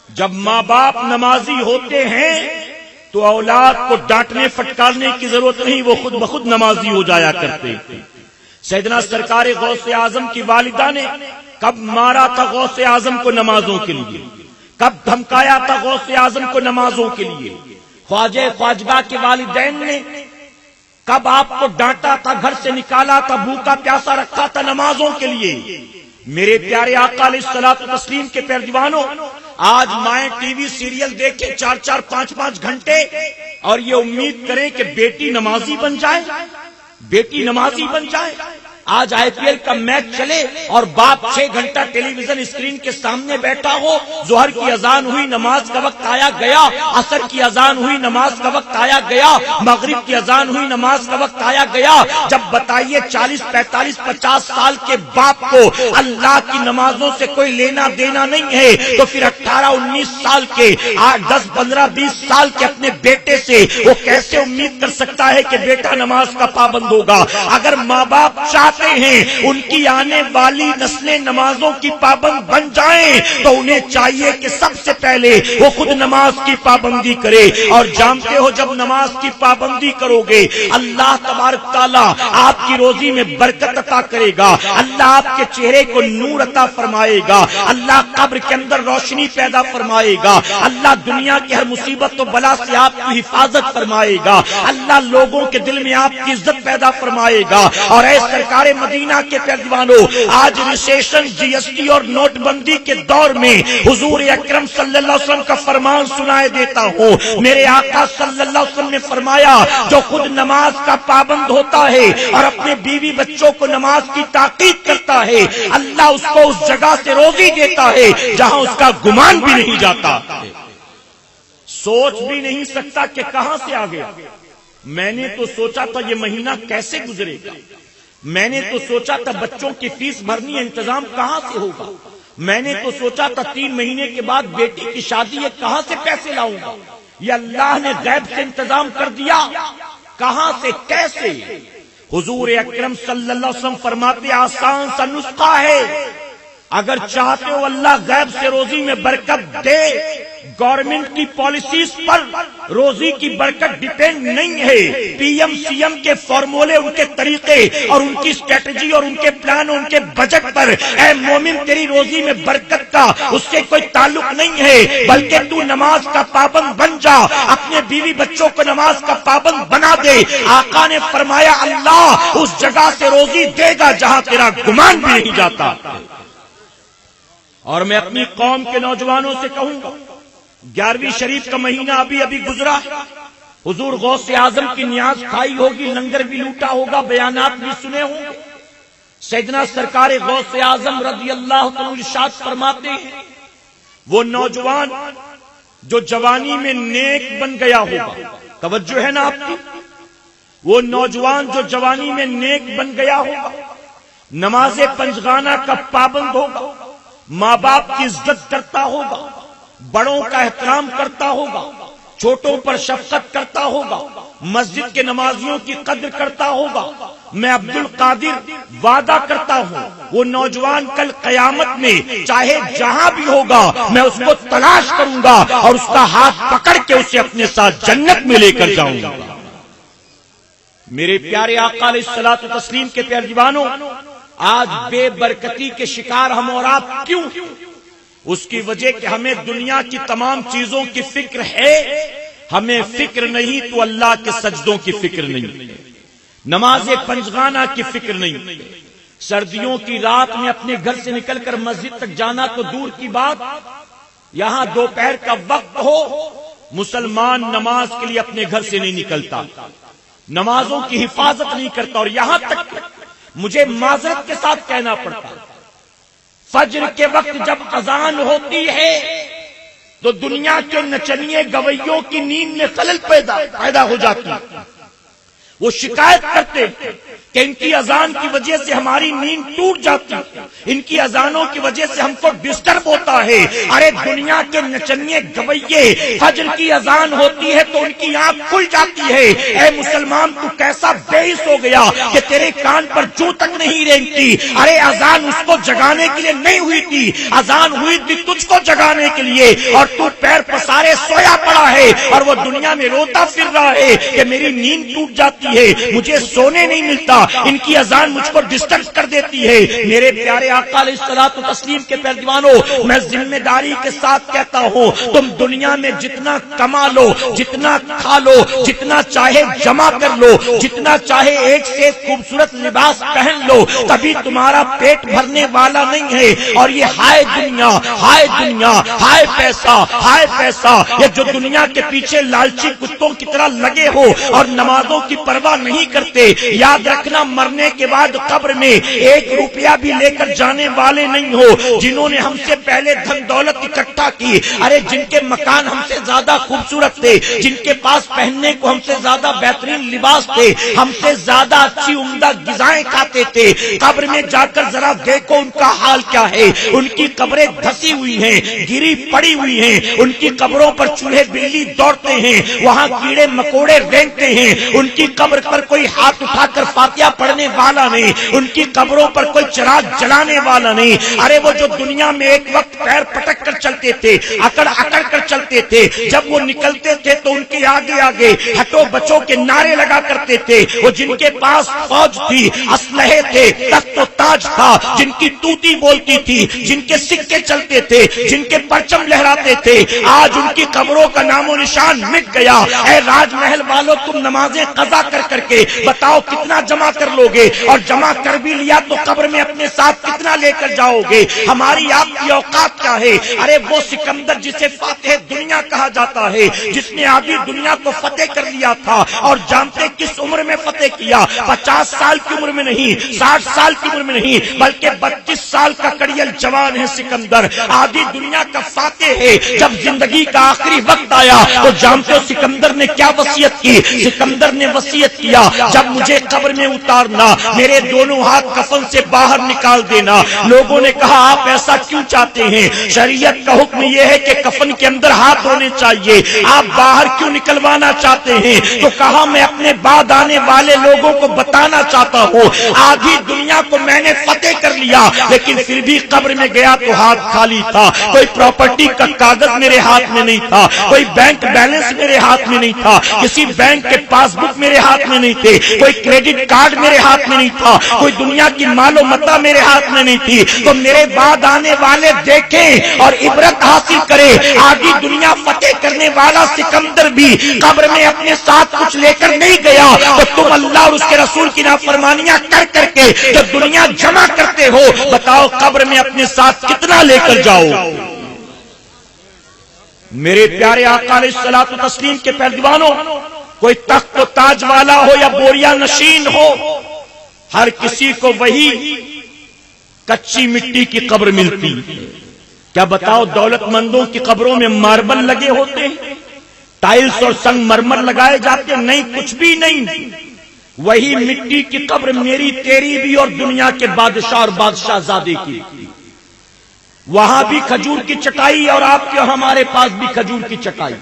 جب ماں باپ نمازی ہوتے ہیں تو اولاد کو ڈانٹنے پھٹکارنے کی ضرورت نہیں، وہ خود بخود نمازی ہو جایا کرتے. سیدنا سرکار غوث اعظم کی والدہ نے کب مارا تھا غوث اعظم کو نمازوں کے لیے، کب دھمکایا تھا غوث اعظم کو نمازوں کے لیے. خواجہ خواجگاہ کے والدین نے کب آپ کو ڈانٹا تھا، گھر سے نکالا تھا، بھوکا پیاسا رکھا تھا نمازوں کے لیے. میرے پیارے آقا علیہ الصلوۃ والتسلیم کے پیروانوں، آج مائیں ٹی وی سیریل دیکھیں 4-4 5-5 گھنٹے اور یہ امید کریں کہ بیٹی نمازی بن جائے، بیٹی نمازی بن جائے. آج IPL کا میچ چلے اور باپ 6 گھنٹہ ٹیلی ویژن اسکرین کے سامنے بیٹھا ہو، ظہر کی اذان ہوئی، نماز کا وقت آیا گیا، عصر کی اذان ہوئی، نماز کا وقت آیا گیا، مغرب کی اذان ہوئی، نماز کا وقت آیا گیا. جب بتائیے 40 45 50 سال کے باپ کو اللہ کی نمازوں سے کوئی لینا دینا نہیں ہے تو پھر 18 19 سال کے 8 10 15 20 سال کے اپنے بیٹے سے وہ کیسے امید کر سکتا ہے کہ بیٹا نماز کا پابند ہوگا؟ اگر ماں باپ چاہتے ہیں ان کی آنے والی نسلیں نمازوں کی پابند بن جائیں تو انہیں چاہیے کہ سب سے پہلے وہ خود نماز کی پابندی کرے. اور جانتے ہو جب نماز کی پابندی کرو گے اللہ تبارک تعالیٰ آپ کی روزی میں برکت عطا کرے گا، اللہ آپ کے چہرے کو نور عطا فرمائے گا، اللہ قبر کے اندر روشنی پیدا فرمائے گا، اللہ دنیا کی ہر مصیبت و بلا سے آپ کی حفاظت فرمائے گا، اللہ لوگوں کے دل میں آپ کی عزت پیدا فرمائے گا. اور اے سرکار مدینہ کے پیروانوں، آج ریسیشن GST اور نوٹ بندی کے دور میں حضور اکرم صلی اللہ علیہ وسلم کا فرمان سنائے دیتا ہوں. میرے آقا صلی اللہ علیہ وسلم نے فرمایا جو خود نماز کا پابند ہوتا ہے اور اپنے بیوی بچوں کو نماز کی تاکید کرتا ہے، اللہ اس کو اس جگہ سے روزی دیتا ہے جہاں اس کا گمان بھی نہیں جاتا، سوچ بھی نہیں سکتا کہ کہاں سے آ گیا. میں نے تو سوچا تھا یہ مہینہ کیسے گزرے گا، میں نے تو سوچا تھا بچوں کی فیس بھرنی ہے، انتظام کہاں سے ہوگا. میں نے تو سوچا تھا 3 مہینے کے بعد بیٹی کی شادی ہے، کہاں سے پیسے لاؤں گا؟ یہ اللہ نے غیب سے انتظام کر دیا، کہاں سے کیسے؟ حضور اکرم صلی اللہ علیہ وسلم فرماتے آسان سا نسخہ ہے، اگر چاہتے ہو اللہ غیب سے روزی میں برکت دے، گورنمنٹ کی پالیسیز پر روزی کی برکت ڈیپینڈ نہیں ہے، پی ایم سی ایم کے فارمولے، ان کے طریقے اور ان کی اسٹریٹجی اور ان کے پلان، ان کے بجٹ پر اے مومن تیری روزی میں برکت کا اس سے کوئی تعلق نہیں ہے، بلکہ تو نماز کا پابند بن جا، اپنے بیوی بچوں کو نماز کا پابند بنا دے۔ آقا نے فرمایا اللہ اس جگہ سے روزی دے گا جہاں تیرا گمان بھی نہیں جاتا۔ اور میں اپنی قوم کے نوجوانوں سے کہوں گا، 11ویں شریف کا مہینہ ابھی گزرا ہے، حضور غوث اعظم کی نیاز کھائی ہوگی، لنگر بھی لوٹا ہوگا، بیانات بھی سنے ہوں گے۔ سیدنا سرکار غوث اعظم رضی اللہ عنہ ارشاد فرماتے ہیں وہ نوجوان جو جوانی میں نیک بن گیا ہوگا، توجہ ہے نا آپ کی، وہ نوجوان جو جوانی میں نیک بن گیا ہوگا، نماز پنجگانہ کا پابند ہوگا، ماں باپ کی عزت کرتا ہوگا، بڑوں کا احترام کرتا ہوگا، چھوٹوں پر شفقت کرتا ہوگا، مسجد کے نمازیوں کی قدر کرتا ہوگا، میں عبد القادر وعدہ کرتا ہوں وہ نوجوان کل قیامت میں چاہے جہاں بھی ہوگا میں اس کو تلاش کروں گا اور اس کا ہاتھ پکڑ کے اسے اپنے ساتھ جنت میں لے کر جاؤں گا۔ میرے پیارے آقا علیہ الصلوۃ والتسلیم کے پیارے جوانوں، آج بے برکتی کے شکار ہم اور آپ کیوں؟ اس کی وجہ کہ ہمیں دنیا کی تمام چیزوں کی فکر ہے، ہمیں فکر نہیں تو اللہ کے سجدوں کی فکر نہیں، نماز پنجگانہ کی فکر نہیں، سردیوں کی رات میں اپنے گھر سے نکل کر مسجد تک جانا تو دور کی بات، یہاں دوپہر کا وقت ہو مسلمان نماز کے لیے اپنے گھر سے نہیں نکلتا، نمازوں کی حفاظت نہیں کرتا، اور یہاں تک مجھے معذرت کے ساتھ کہنا پڑتا فجر کے وقت جب اذان ہوتی ہے تو دنیا کے نچنیے گویوں کی نیند میں خلل پیدا ہو جاتی، وہ شکایت کرتے کہ ان کی اذان کی وجہ سے ہماری نیند ٹوٹ جاتی، ان کی اذانوں کی وجہ سے ہم کو ڈسٹرب ہوتا ہے۔ ارے دنیا کے نچنیے گویے فجر کی اذان ہوتی ہے تو ان کی آنکھ کھل جاتی ہے، اے مسلمان تو کیسا بےحس ہو گیا کہ تیرے کان پر جو تک نہیں رینگتی؟ ارے اذان اس کو جگانے کے لیے نہیں ہوئی تھی، اذان ہوئی تھی تجھ کو جگانے کے لیے، اور تو پیر پسارے سویا پڑا ہے اور وہ دنیا میں روتا پھر رہا ہے کہ میری نیند ٹوٹ جاتی ہے، مجھے سونے نہیں ملتا، ان کی اذان مجھ کو ڈسٹرب کر دیتی ہے۔ میرے پیارے آقا علیہ الصلوۃ والتسلیم کے پیارے جوانوں، میں ذمہ داری کے ساتھ کہتا ہوں تم دنیا میں جتنا کما لو، جتنا کھا لو، جتنا چاہے جمع کر لو، جتنا چاہے ایک سے ایک خوبصورت لباس پہن لو، کبھی تمہارا پیٹ بھرنے والا نہیں ہے۔ اور یہ ہائے دنیا، ہائے دنیا، ہائے پیسہ، ہائے پیسہ، یہ جو دنیا کے پیچھے لالچی کتوں کی طرح لگے ہو اور نمازوں کی پرواہ نہیں کرتے، یاد رکھنا مرنے کے بعد قبر میں 1 روپیہ بھی لے کر جانے والے نہیں ہو۔ جنہوں نے ہم سے پہلے دھن دولت اکٹھا کی، ارے جن کے مکان ہم سے زیادہ خوبصورت تھے، جن کے پاس پہننے کو ہم سے زیادہ بہترین لباس تھے، ہم سے زیادہ اچھی عمدہ غذائیں کھاتے تھے، قبر میں جا کر ذرا دیکھو ان کا حال کیا ہے۔ ان کی قبریں دھسی ہوئی ہیں، گری پڑی ہوئی ہیں، ان کی قبروں پر چوہے بلی دوڑتے ہیں، وہاں کیڑے مکوڑے رینگتے ہیں، ان کی قبر پر کوئی ہاتھ اٹھا کر فاتحہ پڑھنے والا نہیں، ان کی قبروں پر کوئی چراغ جلانے والا نہیں۔ ارے وہ جو دنیا میں ایک وقت پیر پٹک کر چلتے تھے، اکڑ اکڑ کر چلتے تھے، جب وہ نکلتے تھے تو ان کے آگے آگے ہٹو بچوں کے نعرے لگا کرتے تھے، وہ جن کے پاس فوج تھی، اسلحے تھے، تخت و تاج تھا، جن کی توتی بولتی تھی، جن کے سکے چلتے تھے، جن کے پرچم لہراتے تھے، آج ان کی قبروں کا نام و نشان مٹ گیا۔ اے راج محل والوں، تم نمازیں قضا کر کر کے بتاؤ کتنا جمع کر لو گے، اور جمع کر بھی لیا تو قبر میں اپنے ساتھ کتنا لے کر جاؤ گے؟ ہماری آپ کی اوقات کیا ہے؟ ارے وہ سکندر جسے فاتح دنیا کہا جاتا ہے، جس نے آدھی دنیا کو فتح کر لیا تھا، اور جانتے کس عمر میں فتح کیا؟ 50 سال کی عمر میں نہیں، 60 سال کی عمر میں نہیں، بلکہ 32 سال کا کڑیل جوان ہے سکندر، آدھی دنیا کا فاتح ہے۔ جب زندگی کا آخری وقت آیا تو جانتے ہو سکندر نے کیا وصیت کی؟ سکندر نے وصیت کیا جب مجھے قبر میں اتارنا، میرے دونوں ہاتھ کفن سے باہر نکال دینا۔ لوگوں نے کہا آپ ایسا کیوں چاہتے ہیں؟ شریعت کا حکم یہ ہے کہ کفن کے اندر ہاتھ ہونے چاہیے، آپ باہر کیوں نکلوانا چاہتے ہیں؟ تو کہا میں اپنے بعد آنے والے لوگوں کو بتانا چاہتا ہوں آدھی دنیا کو میں نے فتح کر لیا، لیکن پھر بھی قبر میں گیا تو ہاتھ خالی تھا، کوئی پراپرٹی کا کاغذ میرے ہاتھ میں نہیں تھا، کوئی بینک بیلنس میرے ہاتھ میں نہیں تھا، کسی بینک کے پاس بک میرے ہاتھ میں نہیں تھے، کوئی کریڈٹ کارڈ میرے ہاتھ میں نہیں تھا، کوئی دنیا کی مال و متاع میرے ہاتھ میں نہیں تھی۔ تو میرے بعد آنے والے دیکھیں اور عبرت حاصل کریں، آدھی دنیا فتح کرنے والا سکندر بھی قبر میں اپنے ساتھ کچھ لے کر نہیں گیا، تو تم اللہ اور اس کے رسول کی نافرمانیاں کر کر کے جو دنیا جمع کرتے ہو، بتاؤ قبر میں اپنے ساتھ کتنا لے کر جاؤ؟ میرے پیارے آقا علیہ الصلوۃ والتسلیم کے پہلوانوں، کوئی تخت و تاج والا ہو یا بوریا نشین ہو، ہر کسی کو وہی کچی مٹی کی قبر ملتی۔ کیا بتاؤ دولت مندوں کی قبروں میں ماربل لگے ہوتے ہیں، ٹائلز اور سنگ مرمر لگائے جاتے ہیں؟ نہیں، کچھ بھی نہیں۔ وہی مٹی کی قبر میری تیری بھی اور دنیا کے بادشاہ اور بادشاہ زادے کی۔ وہاں بھی کھجور کی چٹائی اور آپ کے ہمارے پاس بھی کھجور کی چٹائی۔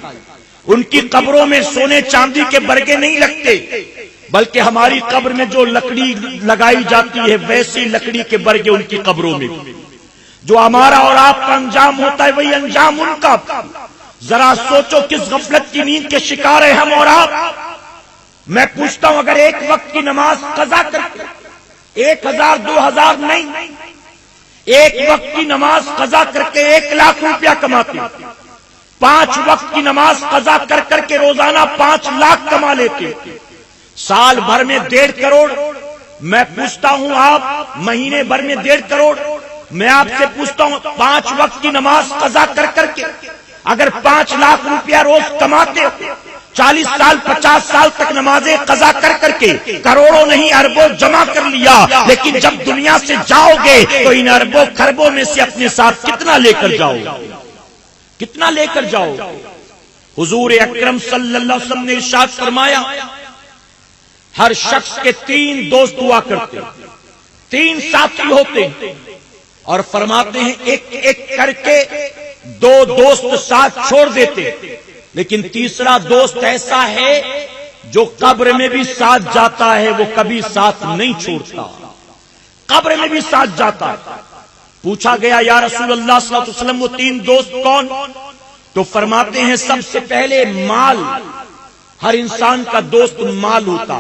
ان کی قبروں میں سونے چاندی کے برگے نہیں لگتے، بلکہ ہماری قبر میں جو لکڑی لگائی جاتی ہے ویسی لکڑی کے برگے ان کی قبروں میں۔ جو ہمارا اور آپ کا انجام ہوتا ہے وہی انجام ان کا۔ ذرا سوچو کس غفلت کی نیند کے شکار ہیں ہم اور آپ۔ میں پوچھتا ہوں اگر ایک وقت کی نماز قضا کرتے 1000 2000 نہیں، ایک وقت کی نماز قضا کر کے 1 لاکھ روپیہ کماتے، 5 وقت کی نماز قضا کر کر کے روزانہ 5 لاکھ کما لیتے، سال بھر میں 1.5 کروڑ۔ میں پوچھتا ہوں آپ مہینے بھر میں 1.5 کروڑ۔ میں آپ سے پوچھتا ہوں 5 وقت کی نماز قضا کر کر کے اگر 5 لاکھ روپیہ روز کماتے، 40 سال 50 سال تک نمازیں قضا کر کر کے کروڑوں نہیں اربوں جمع کر لیا، لیکن جب دنیا سے جاؤ گے تو ان اربوں خربوں میں سے اپنے ساتھ کتنا لے کر جاؤ؟ کتنا لے کر جاؤ؟ حضور اکرم صلی اللہ علیہ وسلم نے ارشاد فرمایا ہر شخص کے 3 دوست ہوا کرتے، 3 ساتھی ہوتے، اور فرماتے ہیں ایک ایک کر کے 2 دوست ساتھ چھوڑ دیتے، لیکن تیسرا دوست ایسا ہے جو قبر میں بھی ساتھ جاتا ہے، وہ کبھی ساتھ نہیں چھوڑتا، قبر میں بھی ساتھ جاتا ہے۔ پوچھا گیا یا رسول اللہ صلی اللہ علیہ وسلم وہ 3 دوست کون؟ تو فرماتے ہیں سب سے پہلے مال، ہر انسان کا دوست مال ہوتا،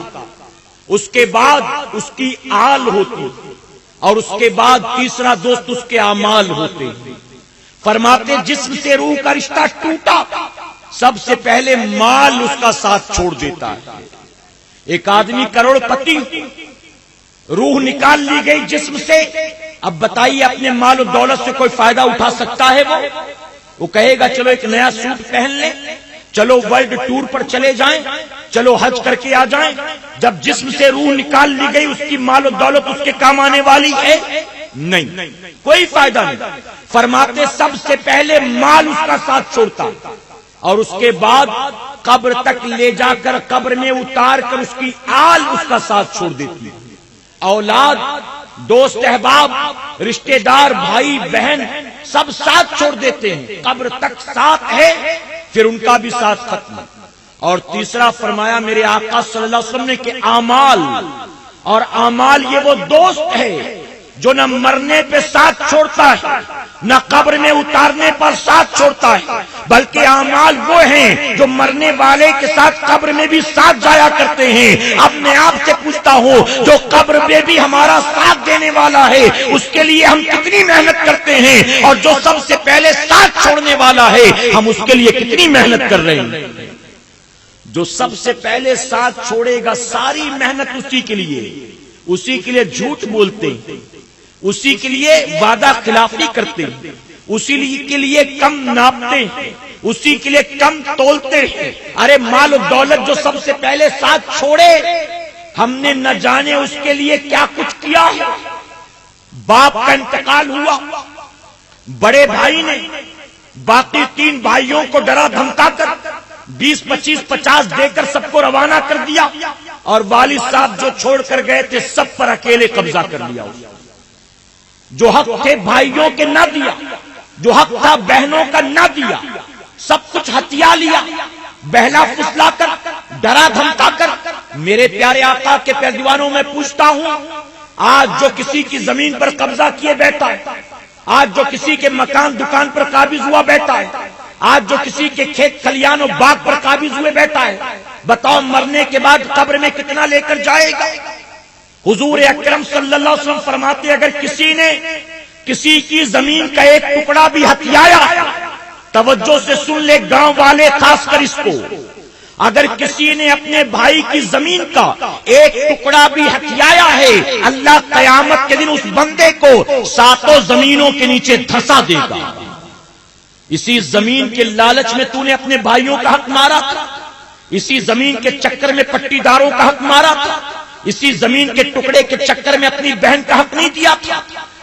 اس کے بعد اس کی آل ہوتی، اور اس کے بعد تیسرا دوست اس کے اعمال ہوتے۔ فرماتے جسم سے روح کا رشتہ ٹوٹا، سب سے پہلے مال اس کا ساتھ چھوڑ دیتا ہے۔ ایک آدمی کروڑ پتی، روح نکال لی گئی جسم سے، اب بتائیے اپنے مال و دولت سے کوئی فائدہ اٹھا سکتا ہے؟ وہ کہے گا چلو ایک نیا سوٹ پہن لیں، چلو ورلڈ ٹور پر چلے جائیں، چلو حج کر کے آ جائیں۔ جب جسم سے روح نکال لی گئی اس کی مال و دولت اس کے کام آنے والی ہے؟ نہیں، کوئی فائدہ نہیں۔ فرماتے سب سے پہلے مال اس کا ساتھ چھوڑتا، اور اس کے بعد قبر تک لے جا کر قبر میں اتار کر اس کی آل اس کا ساتھ چھوڑ دیتی۔ اولاد، دوست احباب، رشتہ دار، بھائی بہن سب ساتھ چھوڑ دیتے ہیں، قبر تک ساتھ ہے، پھر ان کا بھی ساتھ ختم۔ اور تیسرا فرمایا میرے آقا صلی اللہ علیہ وسلم نے کہ اعمال، اور اعمال یہ وہ دوست ہے جو نہ مرنے پہ ساتھ چھوڑتا ہے نہ قبر میں اتارنے پر ساتھ چھوڑتا ہے، بلکہ اعمال وہ ہیں جو مرنے والے کے ساتھ قبر میں بھی ساتھ جایا کرتے ہیں۔ اب میں آپ سے پوچھتا ہوں جو قبر میں بھی ہمارا ساتھ دینے والا ہے اس کے لیے ہم کتنی محنت کرتے ہیں، اور جو سب سے پہلے ساتھ چھوڑنے والا ہے ہم اس کے لیے کتنی محنت کر رہے ہیں۔ جو سب سے پہلے ساتھ چھوڑے گا ساری محنت اسی کے لیے جھوٹ بولتے ہیں، اسی کے لیے وعدہ خلافی کرتے ہیں، اسی کے لیے کم ناپتے ہیں، اسی کے لیے کم تولتے ہیں۔ ارے مال و دولت جو سب سے پہلے ساتھ چھوڑے، ہم نے نہ جانے اس کے لیے کیا کچھ کیا ہے۔ باپ کا انتقال ہوا، بڑے بھائی نے باقی 3 بھائیوں کو ڈرا دھمکا کر 20 25 50 دے کر سب کو روانہ کر دیا۔ اور والد صاحب جو چھوڑ کر گئے تھے سب پر اکیلے قبضہ کر لیا اس نے۔ جو حق تھے بھائیوں کے نہ دیا، جو حق تھا بہنوں کا نہ دیا، سب کچھ ہتھیا لیا، بہلا پھسلا کر، ڈرا دھمکا کر۔ میرے پیارے آقا کے پیروانوں میں پوچھتا ہوں، آج جو کسی کی زمین پر قبضہ کیے بیٹھا ہے، آج جو کسی کے مکان دکان پر قابض ہوا بیٹھا ہے، آج جو کسی کے کھیت کھلیان و باغ پر قابض ہوئے بیٹھا ہے، بتاؤ مرنے کے بعد قبر میں کتنا لے کر جائے گا؟ حضور اکرم صلی اللہ علیہ وسلم فرماتے اگر کسی نے کسی کی زمین کا ایک ٹکڑا بھی ہتھیایا، توجہ سے سن لے گاؤں والے خاص کر اس کو، اگر کسی نے اپنے بھائی کی زمین کا ایک ٹکڑا بھی ہتھیایا ہے، اللہ قیامت کے دن اس بندے کو 7 زمینوں کے نیچے دھسا دے گا۔ اسی زمین کے لالچ میں تو نے اپنے بھائیوں کا حق مارا تھا، اسی زمین کے چکر میں پٹی داروں کا حق مارا تھا، اسی زمین کے ٹکڑے کے چکر میں اپنی بہن کا حق نہیں دیا تھا،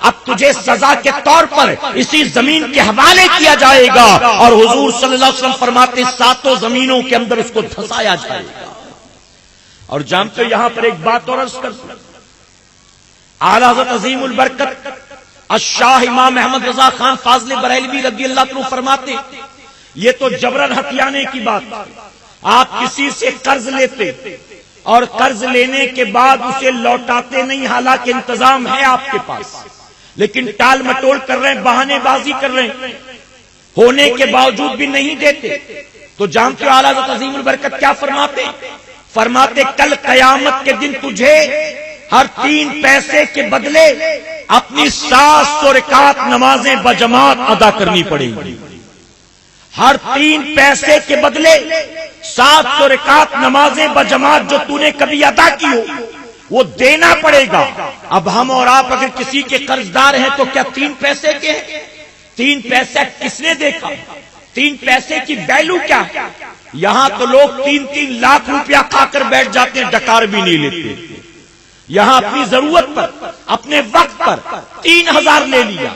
اب تجھے سزا کے طور پر اسی زمین کے حوالے کیا جائے گا، اور حضور صلی اللہ علیہ وسلم فرماتے 7 زمینوں کے اندر اس کو دھسایا جائے گا۔ اور جانتے یہاں پر ایک بات اور عرض کر، اعلی حضرت عظیم البرکت الشاہ امام احمد رضا خان فاضل بریلوی رضی اللہ عنہ فرماتے یہ تو جبرن ہتھیانے کی بات، آپ کسی سے قرض لیتے اور قرض لینے کے بعد اسے لوٹاتے نہیں، حالانکہ انتظام ہے آپ کے پاس، لیکن ٹال مٹول کر رہے ہیں، بہانے بازی کر رہے ہیں، ہونے کے باوجود بھی نہیں دیتے، تو جانتے ہو اعلیٰ حضرت عظیم البرکت کیا فرماتے؟ فرماتے کل قیامت کے دن تجھے ہر 3 پیسے کے بدلے اپنی 700 رکعت نمازیں بجماعت ادا کرنی پڑیں گی۔ ہر 3 پیسے کے بدلے 700 رکعت نمازیں بجماعت جو تو نے کبھی ادا کی ہو وہ دینا پڑے گا۔ اب ہم اور آپ اگر کسی کے قرضدار ہیں تو کیا 3 پیسے کے ہیں؟ 3 پیسے کس نے دیکھا؟ 3 پیسے کی ویلو کیا ہے؟ یہاں تو لوگ 3-3 لاکھ روپیہ کھا کر بیٹھ جاتے ہیں، ڈکار بھی نہیں لیتے۔ یہاں اپنی ضرورت پر، اپنے وقت پر 3000 لے لیا،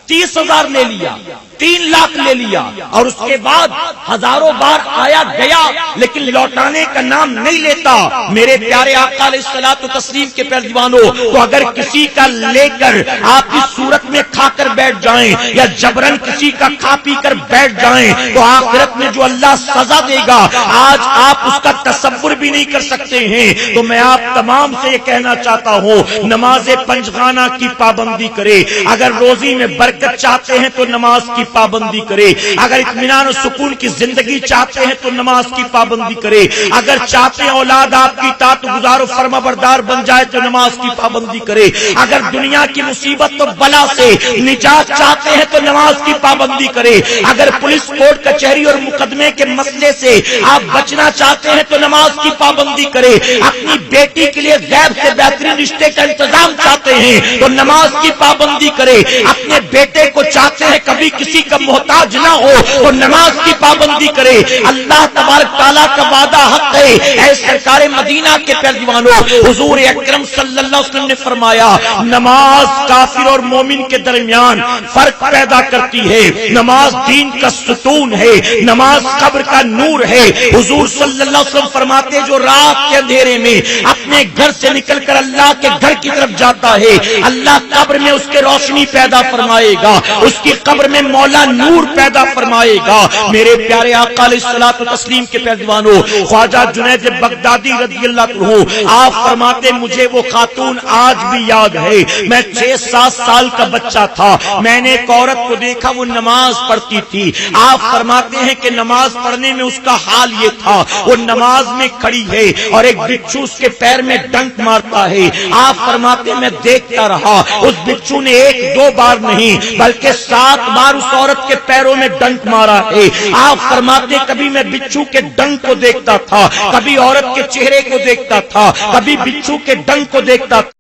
30,000 لے لیا، 3 لاکھ لے لیا، اور اس کے بعد ہزاروں بار آیا گیا لیکن لوٹانے کا نام نہیں لیتا۔ میرے پیارے آقا علیہ الصلوۃ والتسلیم کے پیروانوں، تو اگر کسی کا لے کر آپ اس صورت میں کھا کر بیٹھ جائیں یا جبرن کسی کا کھا پی کر بیٹھ جائیں تو آخرت میں جو اللہ سزا دے گا آج آپ اس کا تصور بھی نہیں کر سکتے ہیں۔ تو میں آپ تمام سے یہ کہنا چاہتا ہوں نماز پنجگانہ کی پابندی کرے، اگر روزی میں برکت چاہتے ہیں تو نماز کی پابندی کرے، اگر اطمینان و سکون کی زندگی چاہتے ہیں تو نماز کی پابندی کرے، اگر چاہتے ہیں اولاد آپ کی اطاعت گزار و فرما بردار بن جائے تو نماز کی پابندی کرے، اگر دنیا کی مصیبت و بلا سے نجات چاہتے ہیں تو نماز کی پابندی کرے، اگر پولیس کورٹ کچہری اور مقدمے کے مسئلے سے آپ بچنا چاہتے ہیں تو نماز کی پابندی کرے، اپنی بیٹی کے لیے غیب سے بہترین رشتے کا انتظام چاہتے ہیں تو نماز کی پابندی کرے، اپنے بیٹے کو چاہتے ہیں کبھی کسی کا محتاج نہ ہو تو نماز کی پابندی کرے۔ اللہ تبارک تعالیٰ کا وعدہ حق ہے۔ اے سرکار مدینہ کے پیروانوں، حضور اکرم صلی اللہ علیہ وسلم نے فرمایا نماز کافر اور مومن کے درمیان فرق پیدا کرتی ہے، نماز دین کا ستون ہے، نماز قبر کا نور ہے۔ حضور صلی اللہ علیہ وسلم فرماتے جو رات کے اندھیرے میں اپنے گھر سے نکل کر اللہ کے گھر کی طرف جاتا ہے اللہ قبر میں اس کے روشنی پیدا فرمائے گا، اس کی قبر میں مولا نور پیدا فرمائے گا۔ میرے پیارے آقا علیہ الصلوۃ والتسلیم کے پیروانوں، خواجہ جنید بغدادی رضی اللہ عنہ آپ فرماتے مجھے وہ خاتون آج بھی یاد ہے، میں 6-7 سال کا بچہ تھا، میں نے ایک عورت کو دیکھا وہ نماز پڑھتی تھی، آپ فرماتے ہیں کہ نماز پڑھنے میں اس کا حال یہ تھا وہ نماز میں کھڑی ہے اور ایک بچھو اس کے پیر میں ڈنک مارتا ہے، آپ فرماتے ہیں میں دیکھتا رہا، اس بچھو نے 1-2 بار نہیں بلکہ 7 بار اس عورت کے پیروں میں ڈنک مارا ہے۔ آپ فرماتے کبھی میں بچھو کے ڈنک کو دیکھتا تھا، کبھی عورت کے چہرے کو دیکھتا تھا، کبھی بچھو کے ڈنک کو دیکھتا تھا۔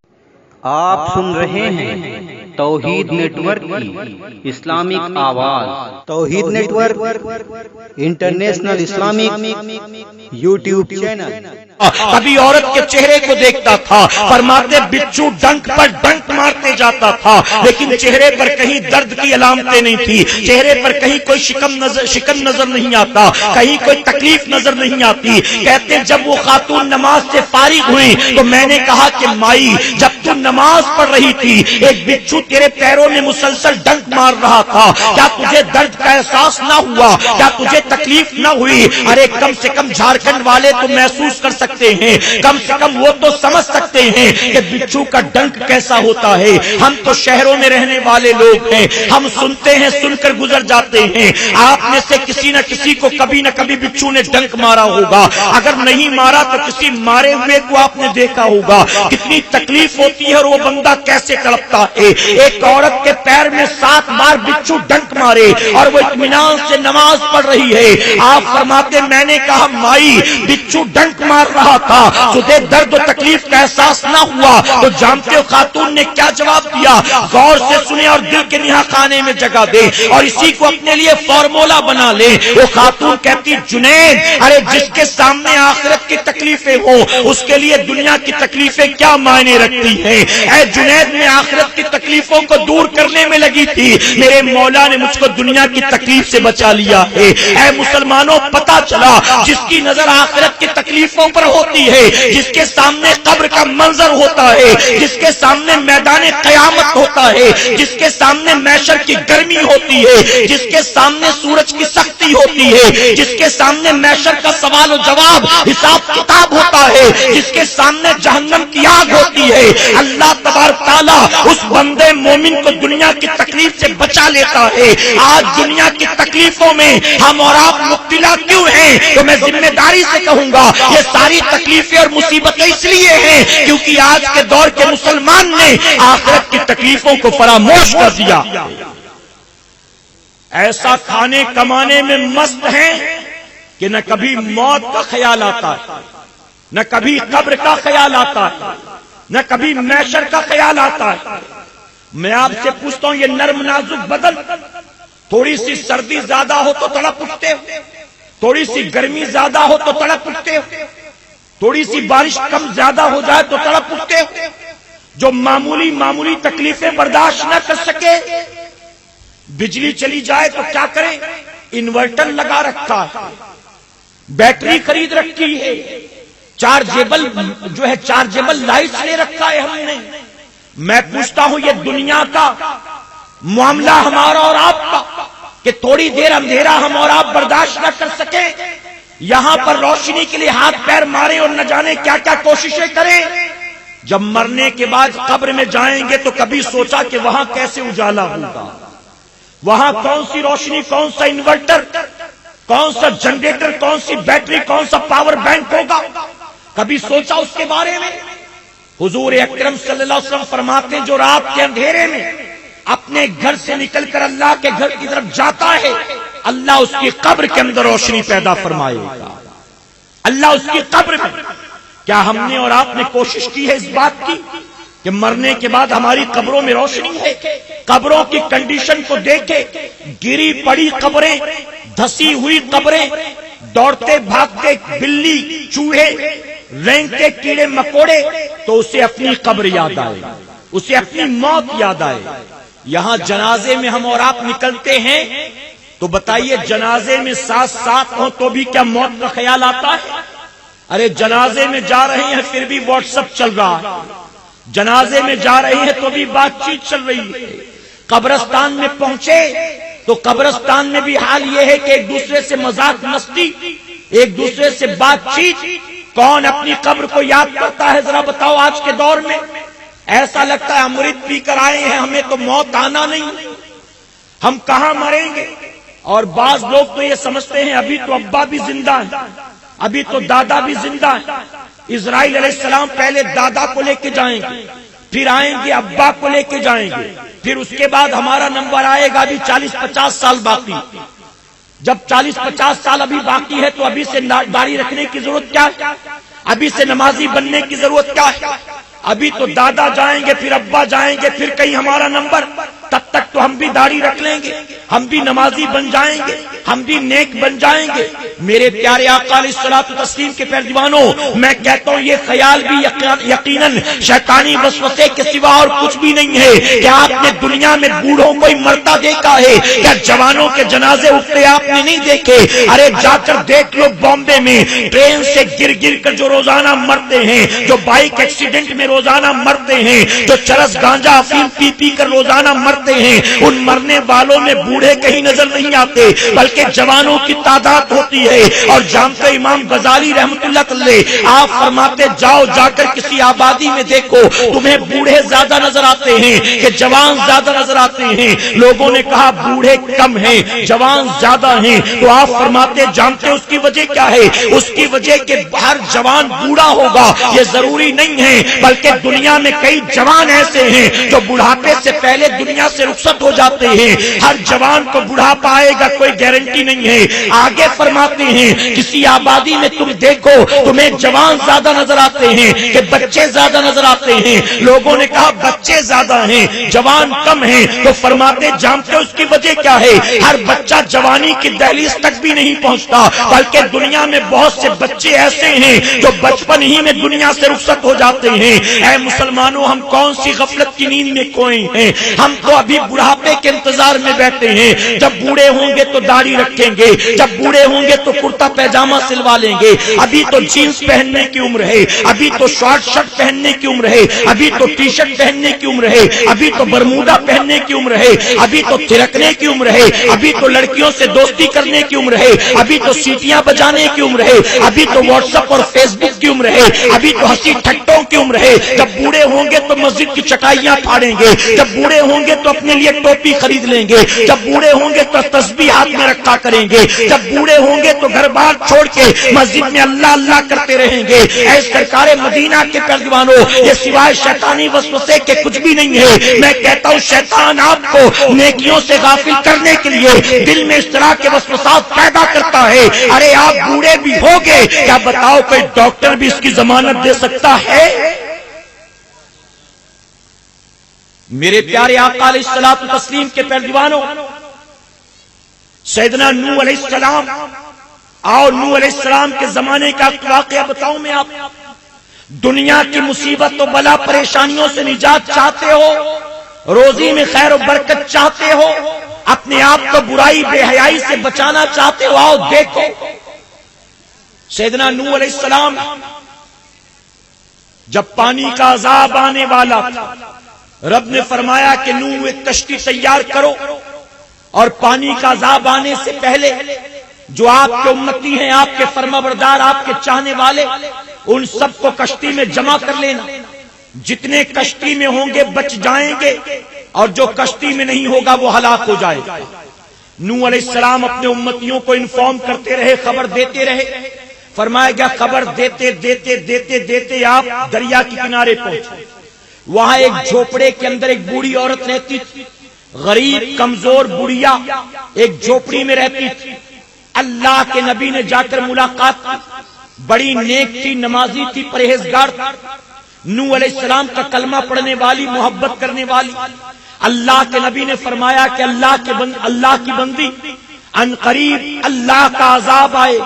آپ سن رہے ہیں توحید نیٹ ورک کی اسلامک آواز، Tauheed network international Islamic YouTube channel. کبھی عورت کے چہرے کو دیکھتا تھا، فرماتے بچھو ڈنک پر ڈنک مارتے جاتا تھا، لیکن چہرے پر کہیں درد کی علامتیں نہیں تھی، چہرے پر کہیں کوئی شکن نظر نہیں آتا، کہیں کوئی تکلیف نظر نہیں آتی۔ کہتے جب وہ خاتون نماز سے فارغ ہوئی تو میں نے کہا کہ مائی، جب تو نماز پڑھ رہی تھی ایک بچھو تیرے پیروں میں مسلسل ڈنک مار رہا تھا، کیا تجھے درد کا احساس نہ ہوا؟ کیا تجھے تکلیف نہ ہوئی؟ ارے کم سے کم جھارکھنڈ والے تو محسوس کر سکتے ہیں، کم سے کم وہ تو سمجھ سکتے ہیں کہ بچھو کا ڈنک کیسا ہوتا ہے۔ ہم تو شہروں میں رہنے والے لوگ ہیں، ہم سنتے ہیں، سن کر گزر جاتے ہیں۔ آپ میں سے کسی نہ کسی کو کبھی نہ کبھی بچھو نے ڈنک مارا ہوگا، اگر نہیں مارا تو کسی مارے ہوئے کو آپ نے دیکھا ہوگا۔ کتنی تکلیف ہوتی ہے اور وہ بندہ کیسے تڑپتا ہے۔ ایک عورت کے پیر میں 7 بار بچھو ڈنک مارے اور وہ اطمینان سے نماز پڑھ رہی ہے۔ آپ فرماتے میں نے کہا مائی، بچھو ڈنک مار رہا تھا، تجھے درد و تکلیف کا احساس نہ ہوا؟ تو جانتے ہو خاتون نے کیا جواب دیا؟ غور سے سنیں اور دل کے نہا خانے میں جگہ دے اور اسی کو اپنے لیے فارمولا بنا لے۔ وہ خاتون کہتی جنید، ارے جس کے سامنے آخرت کی تکلیفیں ہوں اس کے لیے دنیا کی تکلیفیں کیا معنی رکھتی ہیں؟ اے جنید، میں آخرت کی تکلیفوں کو دور کرنے میں لگی تھی، میرے مولا نے مجھ کو دنیا کی تکلیف سے بچا لیا ہے۔ اے مسلمانوں، پتا چلا جس کی نظر آخرت کی تکلیفوں پر ہوتی ہے، جس کے سامنے قبر کا منظر ہوتا ہے، جس کے سامنے میدان قیامت ہوتا ہے، جس کے سامنے محشر کی گرمی ہوتی ہے، جس کے سامنے سورج کی سختی ہوتی ہے، جس کے سامنے محشر کا سوال و جواب حساب کتاب ہوتا ہے، جس کے سامنے جہنم کی آگ ہوتی ہے، اللہ تبارک تعالیٰ اس بندے مومن کو دنیا کی تکلیف سے بچا لیتا ہے۔ آج دنیا کی تکلیفوں میں ہم اور آپ مبتلا کیوں ہیں؟ تو میں ذمہ داری سے کہوں گا یہ ساری تکلیفیں اور مصیبتیں اس لیے ہیں کیونکہ آج کے دور کے مسلمان نے آخرت کی تکلیفوں کو فراموش کر دیا۔ ایسا کھانے کمانے میں مست ہیں کہ نہ کبھی موت کا خیال آتا ہے، نہ کبھی قبر کا خیال آتا ہے، نہ کبھی محشر کا خیال آتا ہے۔ میں آپ سے پوچھتا ہوں، یہ نرم نازک بدن، تھوڑی سی سردی زیادہ ہو تو تڑپ اٹھتے ہو، تھوڑی سی گرمی زیادہ ہو تو تڑپ اٹھتے ہو، تھوڑی سی بارش کم زیادہ ہو جائے تو تڑپ اٹھتے ہو۔ جو معمولی تکلیفیں برداشت نہ کر سکے، بجلی چلی جائے تو کیا کریں؟ انورٹر لگا رکھا ہے، بیٹری خرید رکھی ہے، چارجیبل لائٹس لے رکھا ہے ہم نے۔ میں پوچھتا ہوں یہ دنیا کا معاملہ ہمارا اور آپ کا کہ تھوڑی دیر اندھیرا ہم اور آپ برداشت نہ کر سکیں، یہاں پر روشنی کے لیے ہاتھ پیر مارے اور نہ جانے کیا کیا کوششیں کریں۔ جب مرنے کے بعد قبر میں جائیں گے تو کبھی سوچا کہ وہاں کیسے اجالا ہوگا، وہاں کون سی روشنی، کون سا انورٹر، کون سا جنریٹر، کون سی بیٹری، کون سا پاور بینک ہوگا؟ کبھی سوچا اس کے بارے میں؟ حضور اکرم صلی اللہ علیہ وسلم فرماتے ہیں جو رات کے اندھیرے میں اپنے گھر سے نکل کر اللہ کے گھر کی طرف جاتا ہے، اللہ اس کی قبر کے اندر روشنی پیدا فرمائے گا، اللہ اس کی قبر میں۔ کیا ہم نے اور آپ نے کوشش کی ہے اس بات کی کہ مرنے کے بعد ہماری قبروں میں روشنی ہے؟ قبروں کی کنڈیشن کو دیکھے، گری پڑی قبریں، دھسی ہوئی قبریں، دوڑتے بھاگتے بلی، چوہے، رینگتے کیڑے مکوڑے، تو اسے اپنی قبر یاد آئے، اسے اپنی موت یاد آئے۔ یہاں جنازے میں ہم اور آپ نکلتے ہیں تو بتائیے جنازے میں ساتھ ہوں تو بھی کیا موت کا خیال آتا ہے؟ ارے جنازے میں جا رہے ہیں پھر بھی واٹس ایپ چل رہا ہے، جنازے میں جا رہی ہے تو بھی بات چیت چل رہی ہے۔ قبرستان میں پہنچے تو قبرستان میں بھی حال یہ ہے کہ ایک دوسرے سے مذاق مستی، ایک دوسرے سے بات چیت۔ کون اپنی قبر کو یاد کرتا ہے ذرا بتاؤ؟ آج کے دور میں ایسا لگتا ہے امرت پی کر آئے ہیں، ہمیں تو موت آنا نہیں، ہم کہاں مریں گے؟ اور بعض لوگ تو یہ سمجھتے ہیں ابھی تو ابا بھی زندہ ہے، ابھی تو دادا بھی زندہ ہے۔ اسرائیل علیہ السلام پہلے دادا کو لے کے جائیں گے، پھر آئیں گے ابا کو لے کے جائیں گے، پھر اس کے بعد ہمارا نمبر آئے گا۔ ابھی 40-50 سال باقی، جب 40-50 سال ابھی باقی ہے تو ابھی سے داڑھی رکھنے کی ضرورت کیا ہے؟ ابھی سے نمازی بننے کی ضرورت کیا ہے؟ ابھی تو دادا جائیں گے، پھر ابا جائیں گے، پھر کہیں ہمارا نمبر، تب تک تو ہم بھی داڑھی رکھ لیں گے، ہم بھی نمازی بن جائیں گے، ہم بھی نیک بن جائیں گے۔ میرے پیارے آقا علیہ الصلوۃ والتسلیم کے پیروانوں، میں کہتا ہوں یہ خیال بھی یقیناً شیطانی وسوسے کے سوا اور کچھ بھی نہیں ہے کہ آپ نے دنیا میں بوڑھوں کو ہی مرتا دیکھا ہے، کیا جوانوں کے جنازے اٹھتے آپ نے نہیں دیکھے؟ ارے جا کر دیکھ لو، بامبے میں ٹرین سے گر گر کر جو روزانہ مرتے ہیں، جو بائک ایکسیڈنٹ میں روزانہ مرتے ہیں، جو چرس گانجا افیم پی پی کر روزانہ مرتے ہیں، ان مرنے والوں میں بوڑھے کہیں نظر نہیں آتے بلکہ جوانوں کی تعداد ہوتی ہے۔ اور جانتے امام غزالی رحمۃ اللہ علیہ آپ فرماتے جاؤ جا کر کسی آبادی میں دیکھو، تمہیں بوڑھے زیادہ نظر آتے ہیں کہ جوان زیادہ نظر آتے ہیں؟ لوگوں نے کہا بوڑھے کم ہیں جوان زیادہ ہیں، تو آپ فرماتے جانتے اس کی وجہ کیا ہے؟ اس کی وجہ کہ ہر جوان بوڑھا ہوگا یہ ضروری نہیں ہے، بلکہ دنیا میں کئی جوان ایسے ہیں جو بڑھاپے سے پہلے دنیا سے رخصت ہو جاتے ہیں۔ ہر جوان کو بڑھاپا آئے گا کوئی گارنٹی نہیں ہے۔ آگے فرماتے ہیں کسی آبادی میں تم دیکھو تمہیں جوان زیادہ نظر آتے ہیں کہ بچے زیادہ نظر آتے ہیں؟ لوگوں نے کہا بچے زیادہ ہیں جوان کم ہیں، تو فرماتے جانتے اس کی وجہ کیا ہے؟ ہر بچہ جوانی کی دہلیز تک بھی نہیں پہنچتا، بلکہ دنیا میں بہت سے بچے ایسے ہیں جو بچپن ہی میں دنیا سے رخصت ہو جاتے ہیں۔ اے مسلمانوں، ہم کون سی غفلت کی نیند میں کھوئے ہیں؟ ہم تو ابھی بڑھاپے کے انتظار میں بیٹھے ہیں، جب بوڑھے ہوں گے تو داڑھی رکھیں گے، جب بوڑھے ہوں گے تو کرتا پیجامہ سلوا لیں گے۔ ابھی تو جینس پہننے کی عمر ہے، ابھی تو شارٹ شرٹ پہننے کی عمر ہے، ابھی تو ٹی شرٹ پہننے کی عمر ہے، ابھی تو برموڈا پہننے کی عمر ہے، ابھی تو تھرکنے کی عمر ہے، ابھی تو لڑکیوں سے دوستی کرنے کی عمر ہے، ابھی تو سیٹیاں بجانے کی عمر ہے، ابھی تو واٹس ایپ اور فیس بک کی عمر ہے، ابھی تو ہنسی ٹھٹوں کی عمر ہے۔ جب بوڑھے ہوں گے تو مسجد کی چٹائیاں پھاڑیں گے، جب بوڑھے ہوں گے تو اپنے لیے ٹوپی خرید لیں گے، جب بوڑھے ہوں گے تو تسبیح ہاتھ میں رکھا کریں گے، جب بوڑھے ہوں گے تو گھر بار چھوڑ کے مسجد میں اللہ اللہ کرتے رہیں گے۔ اے سرکار مدینہ کے پیروانوں، یہ سوائے شیطانی وسوسے کے کچھ بھی نہیں ہے۔ میں کہتا ہوں شیطان آپ کو نیکیوں سے غافل کرنے کے لیے دل میں اس طرح کے وسوسات پیدا کرتا ہے۔ ارے آپ بوڑھے بھی ہوگے، کیا بتاؤ کوئی ڈاکٹر بھی اس کی ضمانت دے سکتا ہے؟ میرے پیارے آقا علیہ الصلوۃ والتسلیم کے پیروانوں، سیدنا نوح علیہ السلام، آؤ نوح علیہ السلام کے زمانے کا واقعہ بتاؤں میں آپ۔ دنیا کی مصیبت و بلا پریشانیوں سے نجات چاہتے ہو، روزی میں خیر و برکت چاہتے ہو، اپنے آپ کو برائی بے حیائی سے بچانا چاہتے ہو، آؤ دیکھو سیدنا نوح علیہ السلام جب پانی کا عذاب آنے والا تھا، رب نے فرمایا کہ نوح ایک کشتی تیار کرو اور پانی کا عذاب آنے سے پہلے جو آپ کے امتی ہیں، آپ کے فرمانبردار، آپ کے چاہنے والے، ان سب کو کشتی میں جمع کر لینا۔ جتنے کشتی میں ہوں گے بچ جائیں گے، اور جو کشتی میں نہیں ہوگا وہ ہلاک ہو جائے گا۔ نوح علیہ السلام اپنے امتیوں کو انفارم کرتے رہے، خبر دیتے رہے۔ فرمایا گیا خبر دیتے دیتے دیتے دیتے آپ دریا کے کنارے پہنچے۔ وہاں ایک جھوپڑے کے اندر ایک بوڑھی عورت رہتی تھی، غریب کمزور بڑھیا ایک جھوپڑی میں رہتی تھی۔ اللہ کے نبی نے جا کر ملاقات کی، بڑی نیک تھی، نمازی تھی، پرہیزگار تھی، نوح علیہ السلام کا کلمہ پڑھنے والی، محبت کرنے والی۔ اللہ کے نبی نے فرمایا کہ اللہ کی بندی، ان قریب اللہ کا عذاب آئے،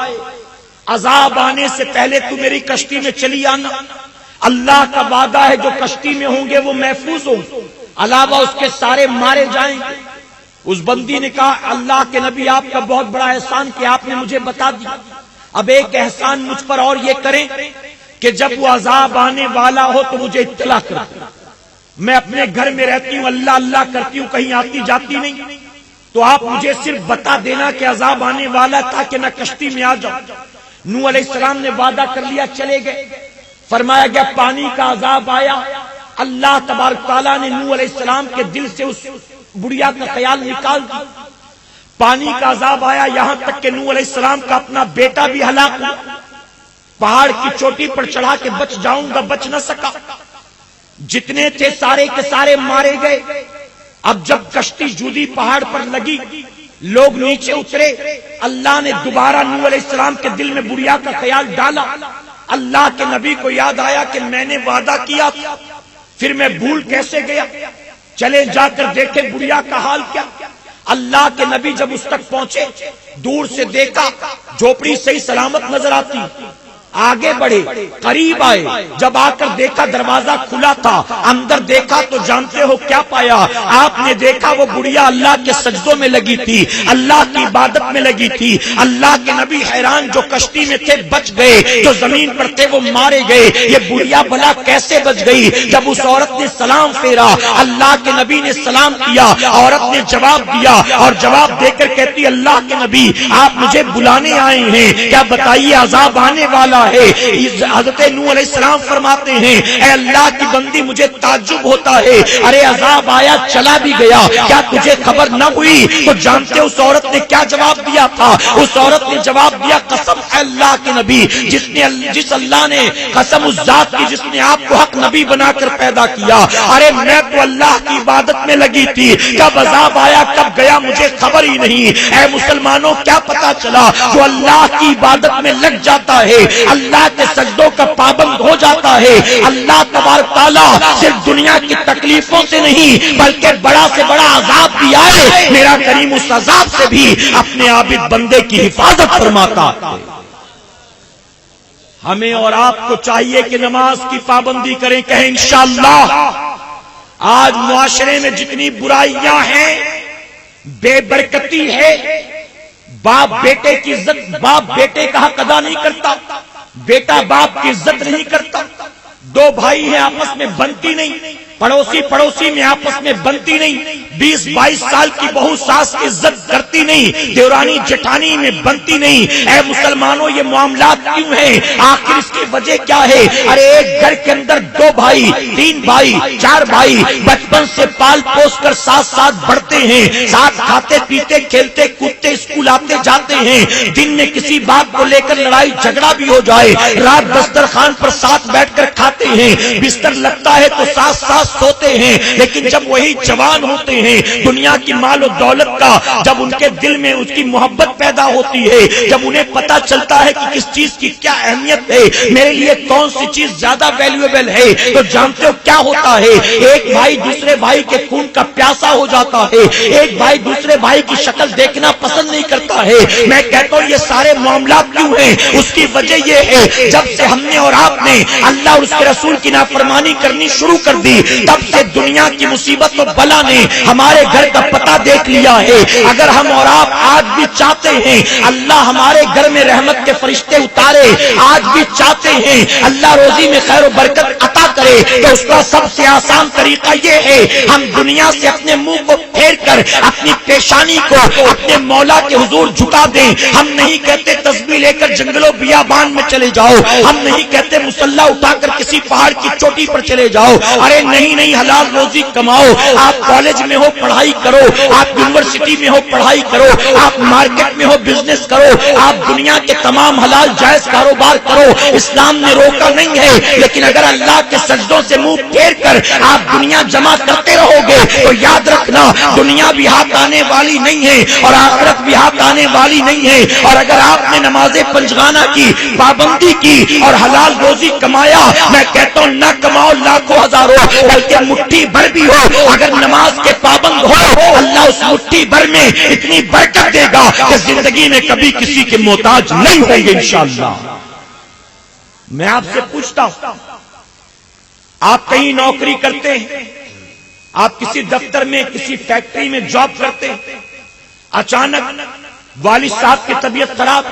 عذاب آنے سے پہلے تو میری کشتی میں چلی آنا۔ اللہ کا وعدہ ہے جو کشتی میں ہوں گے وہ محفوظ ہوں، علاوہ اس کے سارے مارے جائیں گے۔ اس بندی نے کہا اللہ کے نبی آپ کا بہت بڑا احسان کہ آپ نے مجھے بتا دیا، اب ایک احسان مجھ پر اور یہ کریں کہ جب وہ عذاب آنے والا ہو تو مجھے اطلاع کریں۔ میں اپنے گھر میں رہتی ہوں، اللہ اللہ کرتی ہوں، کہیں آتی جاتی نہیں، تو آپ مجھے صرف بتا دینا کہ عذاب آنے والا تھا کہ میں کشتی میں آ جاؤں۔ نوح علیہ السلام نے وعدہ کر لیا، چلے گئے۔ فرمایا گیا پانی کا عذاب آیا، اللہ تبارک تعالیٰ نے نوح علیہ السلام کے دل سے اس بڑھیا کا خیال نکال دیا۔ پانی کا عذاب آیا، یہاں تک کہ نوح علیہ السلام کا اپنا بیٹا بھی ہلاک ہوا۔ پہاڑ کی چوٹی پر چڑھا کے بچ جاؤں گا، بچ نہ سکا، جتنے تھے سارے کے سارے مارے گئے۔ اب جب کشتی جودی پہاڑ پر لگی، لوگ نیچے اترے، اللہ نے دوبارہ نوح علیہ السلام کے دل میں بڑھیا کا خیال ڈالا۔ اللہ کے نبی کو یاد آیا کہ میں نے وعدہ کیا تھا، پھر میں بھول کیسے گیا، چلے جا کر دیکھیں بڑھیا کا حال کیا۔ اللہ کے نبی جب اس تک پہنچے، دور سے دیکھا جھوپڑی صحیح سلامت نظر آتی، آگے بڑھے، قریب آئے، جب آ کر دیکھا دروازہ کھلا تھا، اندر دیکھا تو جانتے ہو کیا پایا؟ آپ نے دیکھا وہ گڑیا اللہ کے سجدوں میں لگی تھی، اللہ کی عبادت میں لگی تھی۔ اللہ کے نبی حیران، جو کشتی میں تھے بچ گئے، جو زمین پر تھے وہ مارے گئے، یہ گڑیا بھلا کیسے بچ گئی؟ جب اس عورت نے سلام پھیرا، اللہ کے نبی نے سلام کیا، عورت نے جواب دیا، اور جواب دے کر کہتی اللہ کے نبی آپ مجھے بلانے آئے ہیں، کیا بتائیے عذاب آنے والا ہے۔ حضرت نوح علیہ السلام فرماتے ہیں اے اللہ کی بندی مجھے تعجب ہوتا ہے، ارے عذاب آیا چلا بھی گیا، کیا تجھے خبر نہ ہوئی؟ تو جانتے اس عورت نے کیا جواب دیا تھا؟ اس عورت نے جواب دیا قسم اے اللہ کے نبی، جس اللہ نے قسم اس ذات کی جس نے آپ کو حق نبی بنا کر پیدا کیا، ارے میں تو اللہ کی عبادت میں لگی تھی، کب عذاب آیا کب گیا مجھے خبر ہی نہیں۔ اے مسلمانوں کیا پتا چلا؟ جو اللہ کی عبادت میں لگ جاتا ہے، اللہ کے سجدوں کا پابند ہو جاتا ہے، اللہ تبارک تعالیٰ صرف دنیا کی تکلیفوں سے نہیں بلکہ بڑا سے بڑا عذاب بھی آئے، میرا کریم اس عذاب سے بھی اپنے عابد بندے کی حفاظت فرماتا ہے۔ ہمیں اور آپ کو چاہیے کہ نماز کی پابندی کریں، کہیں انشاءاللہ۔ آج معاشرے میں جتنی برائیاں ہیں، بے برکتی ہے، باپ بیٹے کی عزت، باپ بیٹے کا حق ادا نہیں کرتا، بیٹا باپ کی عزت نہیں کرتا، دو بھائی ہیں آپس میں بنتی نہیں، پڑوسی میں آپس میں بنتی نہیں، 20-22 سال کی بہو ساس کی عزت کرتی نہیں، دیورانی جٹھانی میں بنتی نہیں۔ اے مسلمانوں یہ معاملات کیوں ہیں؟ آخر اس کی وجہ کیا ہے؟ ارے ایک گھر کے اندر 2 بھائی 3 بھائی 4 بھائی بچپن سے پال پوس کر ساتھ بڑھتے ہیں، ساتھ کھاتے پیتے کھیلتے کودتے اسکول آتے جاتے ہیں، دن میں کسی بات کو لے کر لڑائی جھگڑا بھی ہو جائے، رات دسترخوان پر ساتھ بیٹھ کر کھاتے ہیں، بستر لگتا ہے تو ساتھ سوتے ہیں، لیکن جب وہی جوان ہوتے ہیں، دنیا کی مال و دولت کا جب ان کے دل میں اس کی محبت پیدا ہوتی ہے، جب انہیں پتا چلتا ہے کہ کس چیز کی کیا اہمیت ہے، میرے لیے کون سی چیز زیادہ ویلیویبل ہے، تو جانتے ہو کیا ہوتا ہے؟ ایک بھائی دوسرے بھائی کے خون کا پیاسا ہو جاتا ہے، ایک بھائی دوسرے بھائی کی شکل دیکھنا پسند نہیں کرتا ہے۔ میں کہتا ہوں یہ سارے معاملات کیوں ہیں؟ اس کی وجہ یہ ہے جب سے ہم نے اور آپ نے اللہ اور اس کے رسول کی نافرمانی کرنی شروع کر دی، تب سے دنیا کی مصیبت و بلا نے ہمارے گھر کا پتہ دیکھ لیا ہے۔ اگر ہم اور آپ آج بھی چاہتے ہیں اللہ ہمارے گھر میں رحمت کے فرشتے اتارے، آج بھی چاہتے ہیں اللہ روزی میں خیر و برکت عطا کرے، تو اس کا سب سے آسان طریقہ یہ ہے ہم دنیا سے اپنے منہ کو پھیر کر اپنی پیشانی کو اپنے مولا کے حضور جھکا دیں۔ ہم نہیں کہتے تسبیح لے کر جنگلوں بیابان میں چلے جاؤ، ہم نہیں کہتے مصلی اٹھا کر کسی پہاڑ کی چوٹی پر چلے جاؤ، ارے نہیں حلال روزی کماؤ، آپ کالج میں ہو پڑھائی کرو، آپ یونیورسٹی میں ہو پڑھائی کرو، آپ مارکیٹ میں ہو بزنس کرو، آپ دنیا کے تمام حلال جائز کاروبار کرو، اسلام نے روکا نہیں ہے، لیکن اگر اللہ کے سجدوں سے منہ پھیر کر آپ دنیا جمع کرتے رہو گے تو یاد رکھنا دنیا بھی ہاتھ آنے والی نہیں ہے اور آخرت بھی ہاتھ آنے والی نہیں ہے۔ اور اگر آپ نے نماز پنجگانہ کی پابندی کی اور حلال روزی کمایا، میں کہتا ہوں نہ کماؤ لاکھوں ہزاروں بلکہ مٹھی بھر بھی ہو، اگر نماز کے پابند ہو اللہ اس مٹھی بھر میں اتنی برکت دے گا کہ زندگی میں کبھی کسی کے محتاج نہیں ہوں گے انشاءاللہ۔ میں آپ سے پوچھتا ہوں، آپ کہیں نوکری کرتے ہیں، آپ کسی دفتر میں کسی فیکٹری میں جاب کرتے ہیں، اچانک والد صاحب کی طبیعت خراب،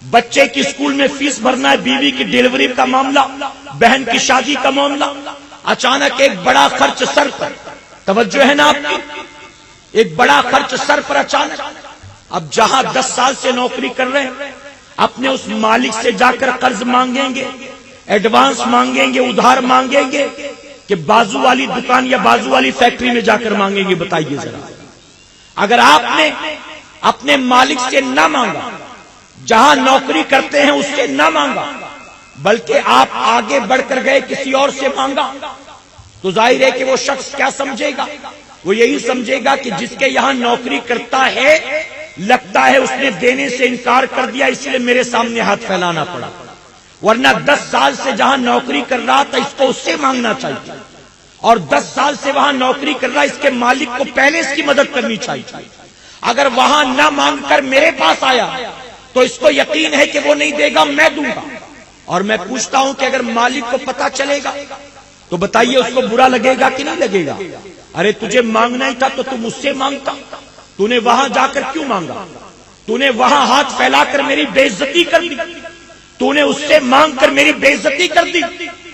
بچے کی اسکول میں فیس بھرنا ہے، بیوی کی ڈیلیوری کا معاملہ، بہن کی شادی کا معاملہ، اچانک ایک بڑا خرچ سر پر، توجہ ہے نا آپ کی، ایک بڑا خرچ سر پر اچانک۔ اب جہاں 10 سال سے نوکری کر رہے ہیں، اپنے اس مالک سے جا کر قرض مانگیں گے، ایڈوانس مانگیں گے، ادھار مانگیں گے کہ بازو والی دکان یا بازو والی فیکٹری میں جا کر مانگیں گے؟ بتائیے ذرا۔ اگر آپ نے اپنے مالک سے نہ مانگا، جہاں نوکری کرتے ہیں اس سے نہ مانگا، بلکہ آپ آگے بڑھ کر گئے کسی اور سے مانگا، تو ظاہر ہے کہ وہ شخص کیا سمجھے گا؟ وہ یہی سمجھے گا کہ جس کے یہاں نوکری کرتا ہے لگتا ہے اس نے دینے سے انکار کر دیا، اس لیے میرے سامنے ہاتھ پھیلانا پڑا۔ ورنہ 10 سال سے جہاں نوکری کر رہا تھا اس کو اس سے مانگنا چاہیے، اور 10 سال سے وہاں نوکری کر رہا اس کے مالک کو پہلے اس کی مدد کرنی چاہیے۔ اگر وہاں نہ مانگ کر میرے پاس آیا تو اس کو یقین ہے کہ وہ نہیں دے گا، میں دوں گا۔ اور میں پوچھتا ہوں کہ اگر مالک کو پتا چلے گا تو بتائیے اس کو برا لگے گا کہ نہیں لگے گا؟ ارے تجھے مانگنا ہی تھا تو تم مجھ سے مانگتا، تو نے وہاں جا کر کیوں مانگا؟ تو نے وہاں ہاتھ پھیلا کر میری بے عزتی کر دی، تو نے اس سے مانگ کر میری بے عزتی کر دی،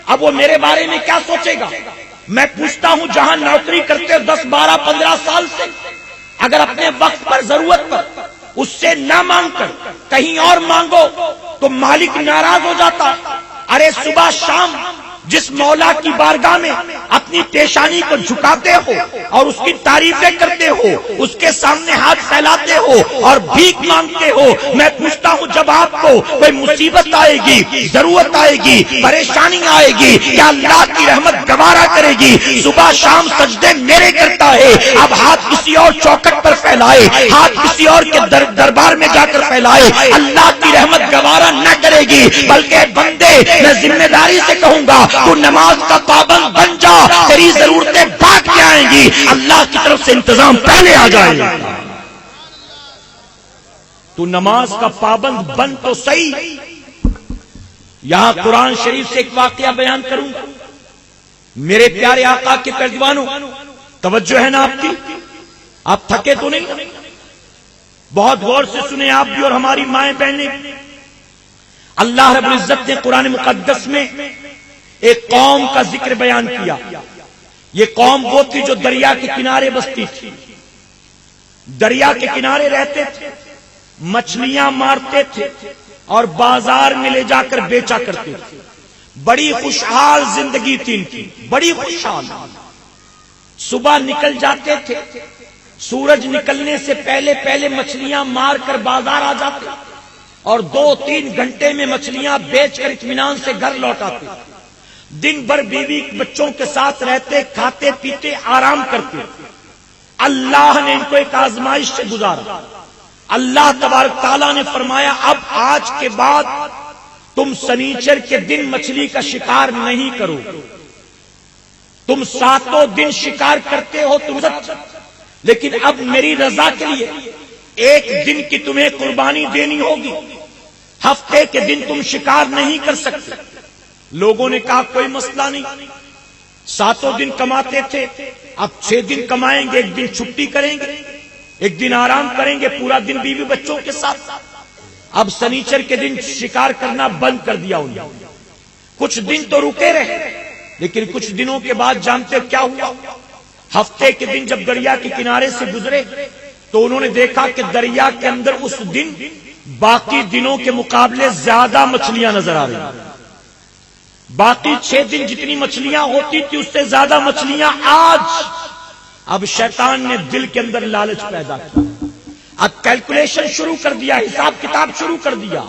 اب وہ میرے بارے میں کیا سوچے گا؟ میں پوچھتا ہوں جہاں نوکری کرتے 10 12 15 سال سے اگر اپنے وقت پر ضرورت پر اس سے نہ مانگ کر کہیں اور مانگو تو مالک ناراض ہو جاتا۔ ارے صبح شام جس مولا کی بارگاہ میں اپنی پیشانی کو جھکاتے ہو اور اس کی تعریفیں کرتے ہو، اس کے سامنے ہاتھ پھیلاتے ہو اور بھیک مانگتے ہو، میں پوچھتا ہوں جب آپ کو کوئی مصیبت آئے گی، ضرورت آئے گی، پریشانی آئے گی، کیا اللہ کی رحمت گوارا کرے گی؟ صبح شام سجدے میرے کرتا ہے، اب ہاتھ کسی اور چوکٹ پر پھیلائے، ہاتھ کسی اور کے دربار میں جا کر پھیلائے، اللہ کی رحمت گوارا نہ کرے گی۔ بلکہ بندے میں ذمہ داری سے کہوں گا تو نماز کا پابند بن جا، تیری ضرورتیں بھاگ کے آئیں گی، اللہ کی طرف سے انتظام پہلے آ جائے گا۔ تو نماز کا پابند بن تو صحیح۔ یہاں قرآن شریف سے ایک واقعہ بیان کروں گا۔ میرے پیارے آقا کے پیروانوں، توجہ ہے نا آپ کی؟ آپ تھکے تو نہیں؟ بہت غور سے سنیں آپ بھی اور ہماری مائیں بہنیں بھی۔ اللہ رب العزت نے قرآن مقدس میں ایک قوم کا ذکر بیان کیا۔ یہ قوم وہ تھی جو دریا کے کنارے بستی تھی، دریا کے کنارے رہتے تھے، مچھلیاں مارتے تھے اور بازار میں لے جا کر بیچا کرتے تھے۔ بڑی خوشحال زندگی تھی ان کی، بڑی خوشحال۔ صبح نکل جاتے تھے، سورج نکلنے سے پہلے پہلے مچھلیاں مار کر بازار آ جاتے اور 2-3 گھنٹے میں مچھلیاں بیچ کر اطمینان سے گھر لوٹ آتے۔ دن بھر بیوی بچوں کے ساتھ رہتے، کھاتے پیتے آرام کرتے۔ اللہ نے ان کو ایک آزمائش سے گزارا۔ اللہ تبارک تعالیٰ نے فرمایا اب آج کے بعد تم سنیچر کے دن مچھلی کا شکار نہیں کرو، تم 7 دن شکار کرتے ہو تم، لیکن اب میری رضا کے لیے ایک دن کی تمہیں قربانی دینی ہوگی، ہفتے کے دن تم شکار نہیں کر سکتے۔ لوگوں نے کہا کوئی مسئلہ نہیں، 7 دن کماتے تھے، اب 6 دن کمائیں گے، ایک دن چھٹی کریں گے، ایک دن آرام کریں گے، پورا دن بیوی بچوں کے ساتھ۔ اب سنیچر کے دن شکار کرنا بند کر دیا انہوں نے۔ کچھ دن تو رکے رہے، لیکن کچھ دنوں کے بعد جانتے کیا ہوا؟ ہفتے کے دن جب دریا کے کنارے سے گزرے تو انہوں نے دیکھا کہ دریا کے اندر اس دن باقی دنوں کے مقابلے زیادہ مچھلیاں نظر آ رہی۔ باقی 6 دن جتنی مچھلیاں ہوتی تھی اس سے زیادہ مچھلیاں آج۔ اب شیطان نے دل کے اندر لالچ پیدا کیا، اب کیلکولیشن شروع کر دیا، حساب کتاب شروع کر دیا۔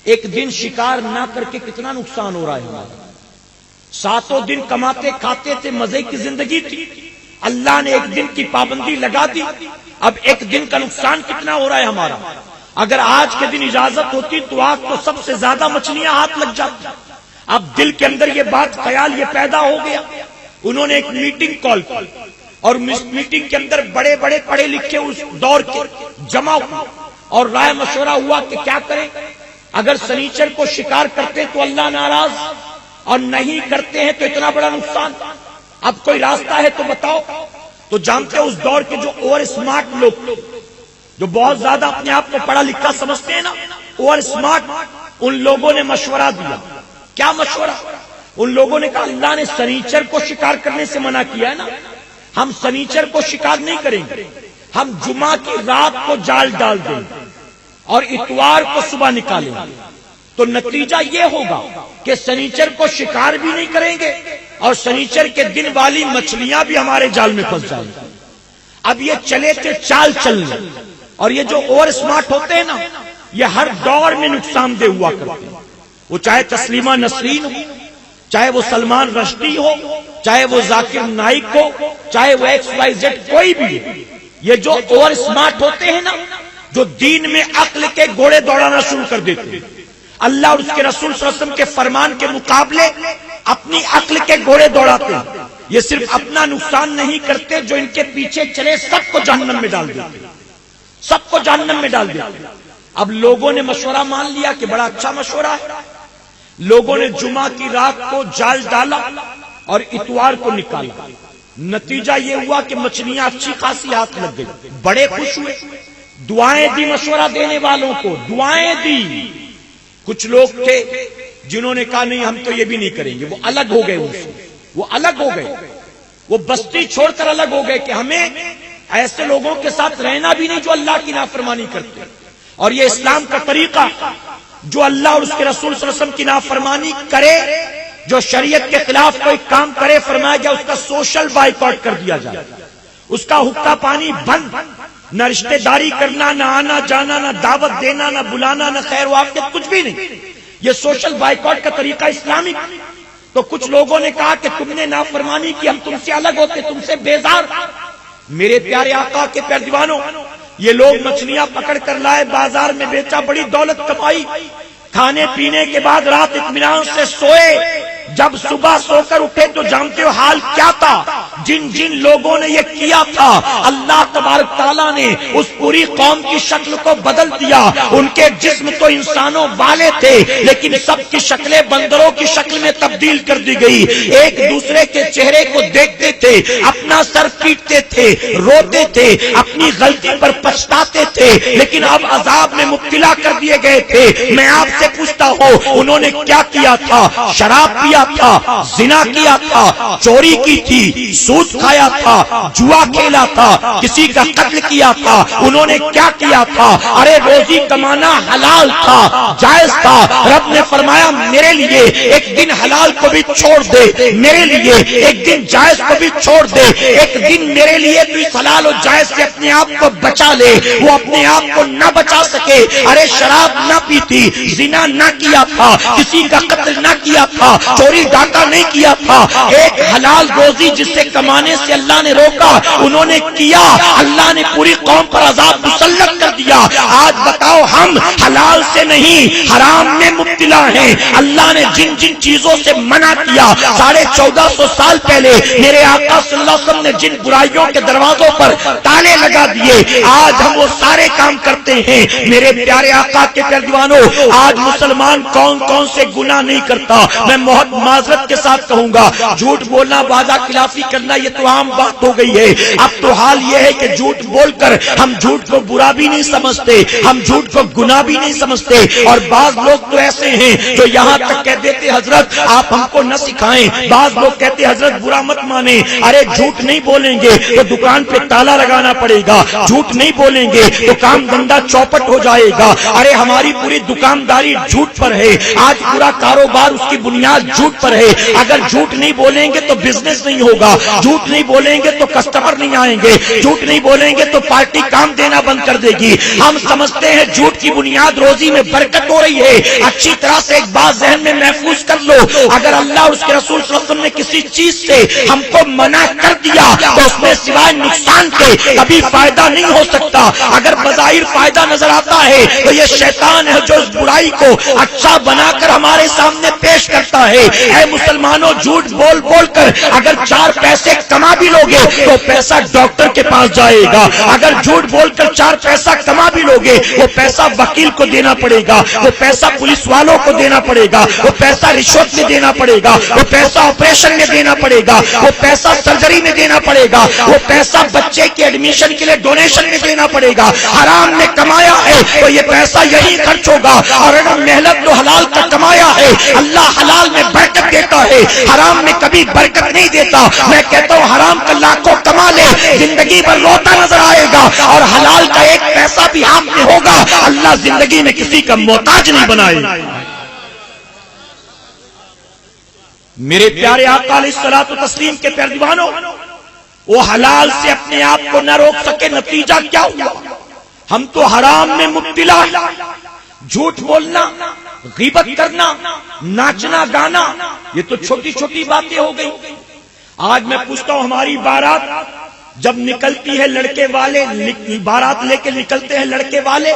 ایک دن شکار نہ کر کے کتنا نقصان ہو رہا ہے ہمارا۔ 7 دن کماتے کھاتے تھے، مزے کی زندگی تھی، اللہ نے ایک دن کی پابندی لگا دی، اب ایک دن کا نقصان کتنا ہو رہا ہے ہمارا۔ اگر آج کے دن اجازت ہوتی تو آج تو سب سے زیادہ مچھلیاں ہاتھ لگ جاتی۔ اب دل کے اندر یہ بات، خیال یہ پیدا ہو گیا۔ انہوں نے ایک میٹنگ کال کی اور میٹنگ کے اندر بڑے بڑے پڑھے لکھے اس دور کے جمع ہوئے اور رائے مشورہ ہوا کہ کیا کریں۔ اگر سنیچر کو شکار کرتے تو اللہ ناراض، اور نہیں کرتے ہیں تو اتنا بڑا نقصان، اب کوئی راستہ ہے تو بتاؤ۔ تو جانتے ہیں اس دور کے جو اوور اسمارٹ لوگ، جو بہت زیادہ اپنے آپ کو پڑھا لکھا سمجھتے ہیں نا، اوور اسمارٹ، ان لوگوں نے مشورہ دیا۔ کیا مشورہ؟ ان لوگوں نے کہا اللہ نے سنیچر کو شکار کرنے سے منع کیا ہے نا، ہم سنیچر کو شکار نہیں کریں گے، ہم جمعہ کی رات کو جال ڈال دیں گے اور اتوار کو صبح نکالیں گے۔ تو نتیجہ یہ ہوگا کہ سنیچر کو شکار بھی نہیں کریں گے اور سنیچر کے دن والی مچھلیاں بھی ہمارے جال میں پھنس جائیں گی۔ اب یہ چلے تھے چال چلنے، اور یہ جو اوور اسمارٹ ہوتے ہیں نا، یہ ہر دور میں نقصان دہ ہوا کرتے ہیں، وہ چاہے تسلیمہ نسرین ہو، چاہے وہ سلمان رشدی ہو، چاہے وہ ذاکر نائک ہو، چاہے وہ XYZ کوئی بھی ہو۔ یہ جو اوور اسمارٹ ہوتے ہیں نا، جو دین میں عقل کے گھوڑے دوڑانا شروع کر دیتے ہیں، اللہ اور اس کے رسول صلی اللہ علیہ وسلم کے فرمان کے مقابلے اپنی عقل کے گھوڑے دوڑاتے ہیں. یہ صرف اپنا نقصان نہیں کرتے، جو ان کے پیچھے چلے سب کو جہنم میں ڈال دیتے، سب کو جہنم میں ڈال دیتے. اب لوگوں نے مشورہ مان لیا کہ بڑا اچھا مشورہ ہے. لوگوں نے جمعہ کی رات کو جال ڈالا اور اتوار کو نکالا. نتیجہ یہ ہوا کہ مچھلیاں اچھی خاصی ہاتھ لگ گئی. بڑے خوش ہوئے، دعائیں دی مشورہ دینے والوں کو، دعائیں دی. کچھ لوگ تھے جنہوں نے کہا نہیں ہم تو یہ بھی نہیں کریں گے. وہ الگ ہو گئے، وہ الگ ہو گئے، وہ بستی چھوڑ کر الگ ہو گئے کہ ہمیں ایسے لوگوں کے ساتھ رہنا بھی نہیں جو اللہ کی نافرمانی کرتے. اور یہ اسلام کا طریقہ، جو اللہ اور اس کے رسول صلی اللہ علیہ وسلم کی نافرمانی کرے، جو شریعت کے خلاف کوئی کام کرے، فرمایا گیا اس کا سوشل بائیکاٹ کر دیا جائے. اس کا حقہ پانی بند، نہ رشتہ داری کرنا، نہ آنا جانا، نہ دعوت دینا، نہ بلانا، نہ خیر وافیت، کچھ بھی نہیں. یہ سوشل بائیکاٹ کا طریقہ اسلامی. تو کچھ لوگوں نے کہا کہ تم نے نافرمانی کی، ہم تم سے الگ ہوتے، تم سے بیزار. میرے پیارے آقا کے پیارے دیوانوں، یہ لوگ مچھلیاں پکڑ کر لائے، بازار میں بیچا، بڑی دولت کمائی. کھانے پینے کے بعد رات اطمینان سے سوئے. جب صبح سو کر اٹھے تو جانتے ہو حال کیا تھا. جن جن لوگوں نے یہ کیا تھا، اللہ تبارک تعالیٰ نے اس پوری قوم کی شکل کو بدل دیا. ان کے جسم تو انسانوں والے تھے، لیکن سب کی شکلیں بندروں کی شکل میں تبدیل کر دی گئی. ایک دوسرے کے چہرے کو دیکھتے تھے، اپنا سر پیٹتے تھے، روتے تھے، اپنی غلطی پر پچھتاتے تھے، لیکن اب عذاب میں مبتلا کر دیے گئے تھے. میں آپ سے پوچھتا ہوں، انہوں نے کیا کیا تھا؟ شراب پیا تھا، زنا کیا تھا، چوری کی تھی، سود کھایا تھا، جوا کھیلا تھا، کسی کا قتل کیا تھا. انہوں نے کیا کیا تھا؟ ارے روزی کمانا حلال تھا، جائز تھا. رب نے فرمایا میرے لیے ایک دن حلال کو بھی چھوڑ دے، میرے لیے ایک دن جائز کو بھی چھوڑ دے. ایک دن میرے لیے تو اس حلال اور جائز سے اپنے آپ کو بچا لے. وہ اپنے آپ کو نہ بچا سکے. ارے شراب نہ پیتی، زنا نہ کیا تھا، کسی کا قتل نہ کیا تھا، چوری ڈاکہ نہیں کیا تھا. ایک حلال روزی جس سے کمانے سے اللہ نے روکا، انہوں نے کیا. اللہ نے پوری قوم پر عذاب مسلط کر دیا. آج بتاؤ ہم حلال سے نہیں حرام میں مبتلا ہیں. اللہ نے جن جن چیزوں سے منع کیا، 1450 سال پہلے میرے آقا صلی اللہ علیہ وسلم نے جن برائیوں کے دروازوں پر تالے لگا دیے، آج ہم وہ سارے کام کرتے ہیں. میرے پیارے آقا کے پیارے دیوانوں، آج مسلمان کون کون سے گناہ نہیں کرتا. میں بہت معذرت کے ساتھ کہوں گا، جھوٹ بولنا، وعدہ خلافی کرنا، یہ تو عام بات ہو گئی ہے. اب تو حال یہ ہے کہ جھوٹ بول کر ہم جھوٹ کو برا بھی نہیں سمجھتے، ہم جھوٹ کو گناہ بھی نہیں سمجھتے. اور بعض لوگ تو ایسے ہیں جو یہاں تک کہہ دیتے حضرت آپ ہم کو نہ سکھائیں. بعض لوگ کہتے حضرت برا مت مانیں. ارے جھوٹ نہیں بولیں گے تو دکان پہ تالا لگانا پڑے گا، جھوٹ نہیں بولیں گے تو کام دھندا چوپٹ ہو جائے گا. ارے ہماری پوری دکانداری جھوٹ پر ہے، آج پورا کاروبار اس کی بنیاد جھوٹ پر ہے. اگر جھوٹ نہیں بولیں گے تو بزنس نہیں ہوگا، جھوٹ نہیں بولیں گے تو کسٹمر نہیں آئیں گے، جھوٹ نہیں بولیں گے تو پارٹی کام دینا بند کر دے گی. ہم سمجھتے ہیں جھوٹ کی بنیاد روزی میں برکت ہو رہی ہے. اچھی طرح سے ایک بات ذہن میں محفوظ کر لو، اگر اللہ اور اس کے رسول صلی اللہ علیہ وسلم نے کسی چیز سے ہم کو منع کر دیا تو اس میں سوائے نقصان کے کبھی فائدہ نہیں ہو سکتا. اگر بظاہر فائدہ نظر آتا ہے تو یہ شیطان ہے جو اس برائی کو اچھا بنا کر ہمارے سامنے پیش کرتا ہے. اے مسلمانوں، جھوٹ بول بول کر اگر 4 پیسے کما بھی لوگے تو پیسہ ڈاکٹر کے پاس جائے گا. اگر جھوٹ بول کر 4 پیسہ کما بھی لوگے وہ پیسہ وکیل کو دینا پڑے گا، وہ پیسہ پولیس والوں کو دینا پڑے گا، وہ پیسہ رشوت میں دینا پڑے گا، وہ پیسہ آپریشن میں دینا پڑے گا، وہ پیسہ سرجری میں دینا پڑے گا، وہ پیسہ بچے کے ایڈمیشن کے لیے ڈونیشن میں دینا پڑے گا. حرام نے کمایا ہے تو یہ پیسہ یہی خرچ ہوگا. اور اگر محنت تو حلال کا کمایا ہے، اللہ حلال میں برکت دیتا ہے، حرام میں کبھی برکت نہیں دیتا. میں کہتا ہوں حرام کا لاکھوں کما لے، زندگی بھر روتا نظر آئے گا. اور حلال کا ایک پیسہ بھی ہاتھ میں ہوگا، اللہ زندگی میں کسی کا محتاج نہیں بنائے. میرے پیارے آقا علیہ الصلوۃ والتسلیم کے پیارے دیوانوں، وہ حلال سے اپنے آپ کو نہ روک سکے، نتیجہ کیا ہوا؟ ہم تو حرام میں مبتلا. جھوٹ بولنا، غیبت کرنا، ناچنا گانا، یہ تو چھوٹی چھوٹی باتیں ہو گئی. آج میں پوچھتا ہوں، ہماری بارات جب نکلتی ہے، لڑکے والے بارات لے کے نکلتے ہیں، لڑکے والے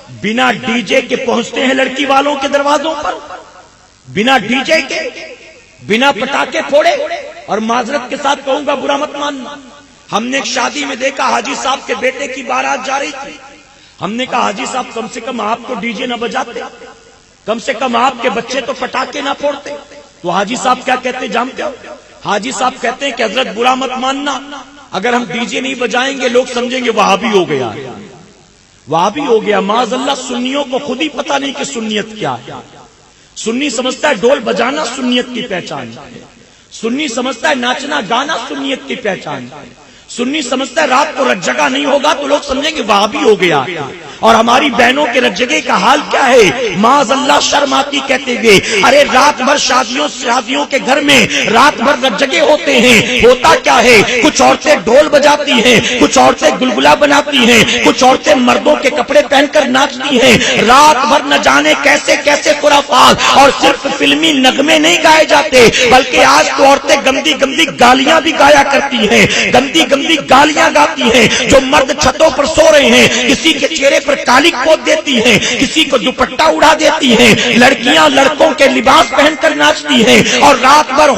بنا ڈی جے کے پہنچتے ہیں لڑکی والوں کے دروازوں پر، بنا ڈی جے کے، بنا پٹاخے پھوڑے. اور معذرت کے ساتھ کہوں گا، برا مت ماننا، ہم نے ایک شادی میں دیکھا حاجی صاحب کے بیٹے کی بارات جا رہی تھی. ہم نے کہا حاجی صاحب کم سے کم آپ تو ڈی جے نہ بجاتے، کم سے کم آپ کے بچے تو پٹاخے نہ پھوڑتے. تو حاجی صاحب کیا کہتے جانتے ہو؟ حاجی صاحب کہتے ہیں کہ حضرت برا مت ماننا، اگر ہم ڈی جے نہیں بجائیں گے لوگ سمجھیں گے وہابی ہو گیا، وہابی ہو گیا. معاذ اللہ، سنیوں کو خود ہی پتہ نہیں کہ سنیت کیا ہے. سنی سمجھتا ہے ڈھول بجانا سنیت کی پہچان ہے، سنی سمجھتا ہے ناچنا گانا سنیت کی پہچان ہے، سنی سمجھتا ہے رات کو رت جگہ نہیں ہوگا تو لوگ سمجھیں گے وہابی ہو گیا. اور ہماری بہنوں کے رت جگے کا حال کیا ہے؟ معاذ اللہ شرم آتی کہتے ہوئے، ارے رات بھر شادیوں کے گھر میں رات بھر رت جگے ہوتے ہیں. ہوتا کیا ہے؟ کچھ عورتیں ڈھول بجاتی ہیں، کچھ عورتیں گلگلا بناتی ہیں، کچھ عورتیں مردوں کے کپڑے پہن کر ناچتی ہیں. رات بھر نہ جانے کیسے کیسے خرافات، اور صرف فلمی نغمے نہیں گائے جاتے بلکہ آج تو عورتیں گندی گندی گالیاں بھی گایا کرتی ہیں، گندی گندی گالیاں گاتی ہیں. جو مرد چھتوں پر سو رہے ہیں کسی کے چہرے پر کالی پوت دیتی ہیں، کسی کو دوپٹہ اڑا دیتی ہیں، لڑکیاں لڑکوں کے لباس پہن کر ناچتی ہیں. اور رات بھر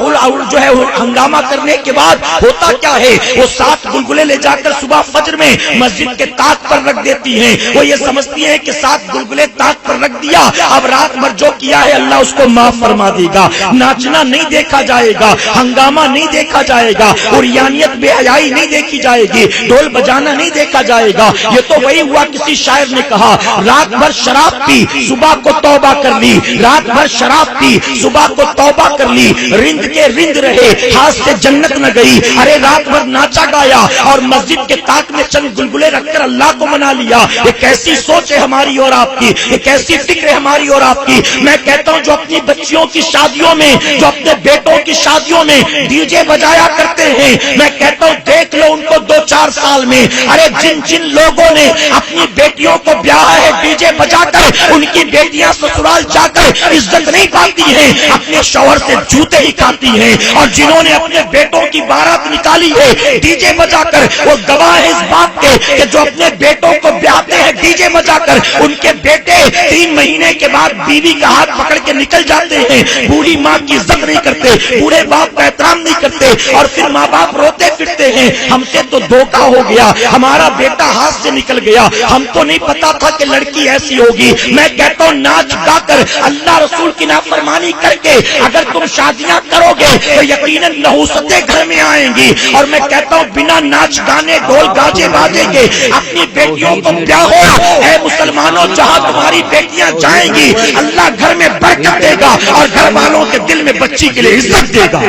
جو ہے ہنگامہ کرنے کے بعد ہوتا کیا ہے؟ وہ 7 گلگلے لے جا کر صبح فجر میں مسجد کے طاق پر رکھ دیتی ہیں. وہ یہ سمجھتی ہیں کہ 7 گلگلے طاق پر رکھ دیا، اب رات بھر جو کیا ہے اللہ اس کو معاف فرما دے گا. ناچنا نہیں دیکھا جائے گا، ہنگامہ نہیں دیکھا جائے گا، عریانیت بے حیائی نہیں دیکھی جائے گی، ڈھول بجانا نہیں دیکھا جائے گا. یہ تو وہی ہوا، کسی شاعر نے کہا رات بھر شراب پی صبح کو توبہ کر لی، رات بھر شراب پی صبح کو توبہ کر لی، رند کے رند رہے ہاتھ سے جنت نہ گئی. ارے رات بھر ناچا گایا اور مسجد کے طاق میں چند گلگلے رکھ کر اللہ کو منا لیا. یہ کیسی سوچ ہے ہماری اور آپ کی، یہ کیسی فکر ہے ہماری اور آپ کی. میں کہتا ہوں جو اپنی بچیوں کی شادیوں میں، جو اپنے بیٹوں کی شادیوں میں ڈی جے بجایا کرتے ہیں، میں کہتا ہوں دیکھ لو ان کو 2-4 سال میں. ارے جن لوگوں نے اپنی بیٹیوں کو بیاہ ہے ڈی جے بجا کر، ان کی بیٹیاں سسرال جا کر عزت نہیں پاتی ہیں، اپنے شوہر سے جوتے ہی کھاتی ہیں. اور جنہوں نے اپنے بیٹوں کی بارات نکالی ہے ڈی جے بجا کر، وہ گواہ ہے اس بات کے کہ جو اپنے بیٹوں کو بیاہتے ہیں ڈی جے بجا کر، ان کے بیٹے 3 مہینے کے بعد بیوی کا ہاتھ پکڑ کے نکل جاتے ہیں. بوڑھی ماں کی عزت نہیں کرتے، بوڑھے باپ کا احترام نہیں کرتے، اور پھر ماں باپ روتے پھرتے ہیں ہم سے تو دھوکہ ہو گیا، ہمارا بیٹا ہاتھ سے نکل گیا، ہم کو نہیں پتا تھا کہ لڑکی ایسی ہوگی. میں کہتا ہوں ناچ گا کر، اللہ رسول کی نافرمانی کر کے اگر تم شادیاں کرو گے تو یقیناً نحوستیں گھر میں آئیں گی. اور میں کہتا ہوں بنا ناچ گانے ڈھول گاجے باجے کے اپنی بیٹیوں کو بیاہ ہو. اے مسلمانوں، جہاں تمہاری بیٹیاں جائیں گی اللہ گھر میں برکت دے گا اور گھر والوں کے دل میں بچی کے لیے عزت دے گا.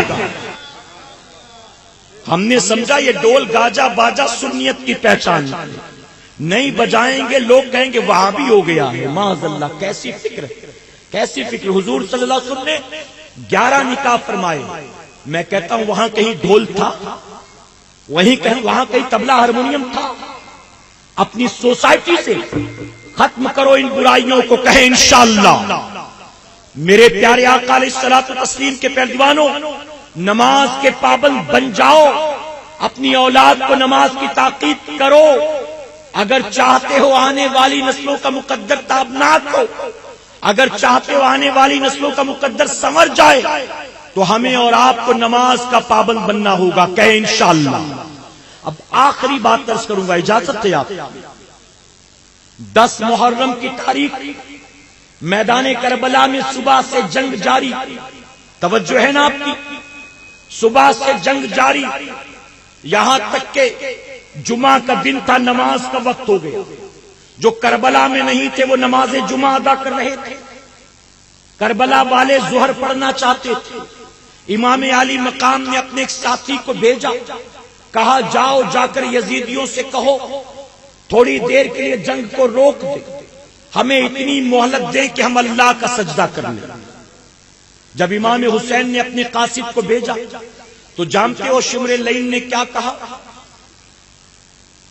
ہم نے سمجھا یہ ڈول گاجا باجا سنیت کی پہچان نہیں بجائیں گے لوگ کہیں گے وہابی ہو گیا ہے. معاذ اللہ، کیسی فکر ہے، کیسی فکر. حضور صلی اللہ علیہ وسلم نے 11 نکاح فرمائے. میں کہتا ہوں وہاں کہیں ڈھول تھا، وہاں کہیں طبلہ ہارمونیم تھا. اپنی سوسائٹی سے ختم کرو ان برائیوں کو، کہیں انشاءاللہ. میرے پیارے آقا علیہ الصلوۃ والتسلیم کے پہلوانوں، نماز کے پابند بن جاؤ، اپنی اولاد کو نماز کی تاکید کرو. اگر چاہتے ہو آنے والی نسلوں کا مقدر تابناک ہو، اگر چاہتے ہو آنے والی نسلوں کا مقدر سنور جائے، تو ہمیں اور آپ کو نماز کا پابند بننا ہوگا، کہیں انشاءاللہ. اب آخری بات عرض کروں گا، اجازت ہے آپ. 10 محرم کی تاریخ میدان کربلا میں صبح سے جنگ جاری. توجہ ہے نا آپ کی؟ صبح سے جنگ جاری، یہاں تک کہ جمعہ کا دن تھا، نماز کا وقت ہو گیا. جو کربلا میں نہیں تھے وہ نماز جمعہ ادا کر رہے تھے. کربلا والے ظہر پڑھنا چاہتے تھے. امام علی مقام نے اپنے ایک ساتھی کو بھیجا، کہا جاؤ جا کر یزیدیوں سے کہو تھوڑی دیر کے لیے جنگ کو روک دے، ہمیں اتنی مہلت دے کہ ہم اللہ کا سجدہ کر لیں. جب امام حسین نے اپنے قاصد کو بھیجا تو جانتے ہو شمر لین نے کیا کہا؟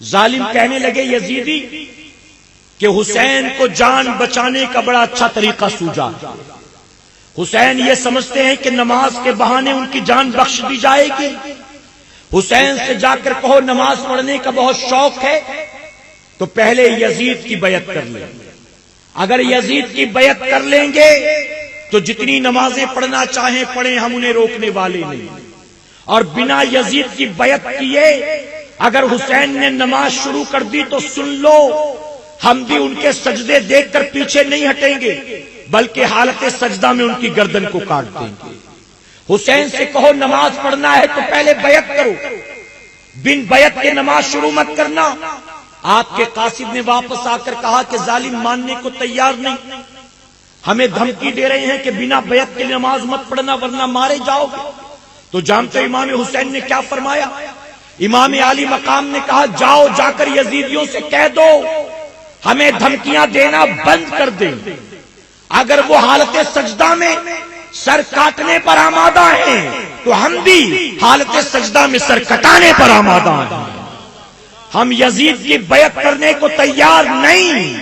ظالم کہنے لگے یزیدی کہ حسین کو جان بچانے کا بڑا اچھا طریقہ سوجا. حسین یہ سمجھتے ہیں کہ نماز کے بہانے ان کی جان بخش دی جائے گی. حسین سے جا کر کہو نماز پڑھنے کا بہت شوق ہے تو پہلے یزید کی بیعت کر لیں. اگر یزید کی بیعت کر لیں گے تو جتنی نمازیں پڑھنا چاہیں پڑھیں، ہم انہیں روکنے والے نہیں۔ اور بنا یزید کی بیعت کیے اگر حسین نے نماز شروع کر دی تو سن لو، ہم بھی ان کے سجدے دیکھ کر پیچھے نہیں ہٹیں گے، بلکہ حالت سجدہ میں ان کی گردن کو کاٹ دیں گے۔ حسین سے کہو نماز پڑھنا ہے تو پہلے بیعت کرو، بن بیعت کے نماز شروع مت کرنا۔ آپ کے قاصد نے واپس آ کر کہا کہ ظالم ماننے کو تیار نہیں، ہمیں دھمکی دے رہے ہیں کہ بنا بیعت کے نماز مت پڑھنا ورنہ مارے جاؤ گے۔ تو جانتے ہو امام حسین نے کیا فرمایا؟ امام عالی مقام نے کہا جاؤ، جا کر یزیدیوں سے کہہ دو ہمیں دھمکیاں دینا بند کر دیں، اگر وہ حالت سجدہ میں سر کاٹنے پر آمادہ ہیں تو ہم بھی حالت سجدہ میں سر کٹانے پر آمادہ ہیں۔ ہم یزید کی بیعت کرنے کو تیار نہیں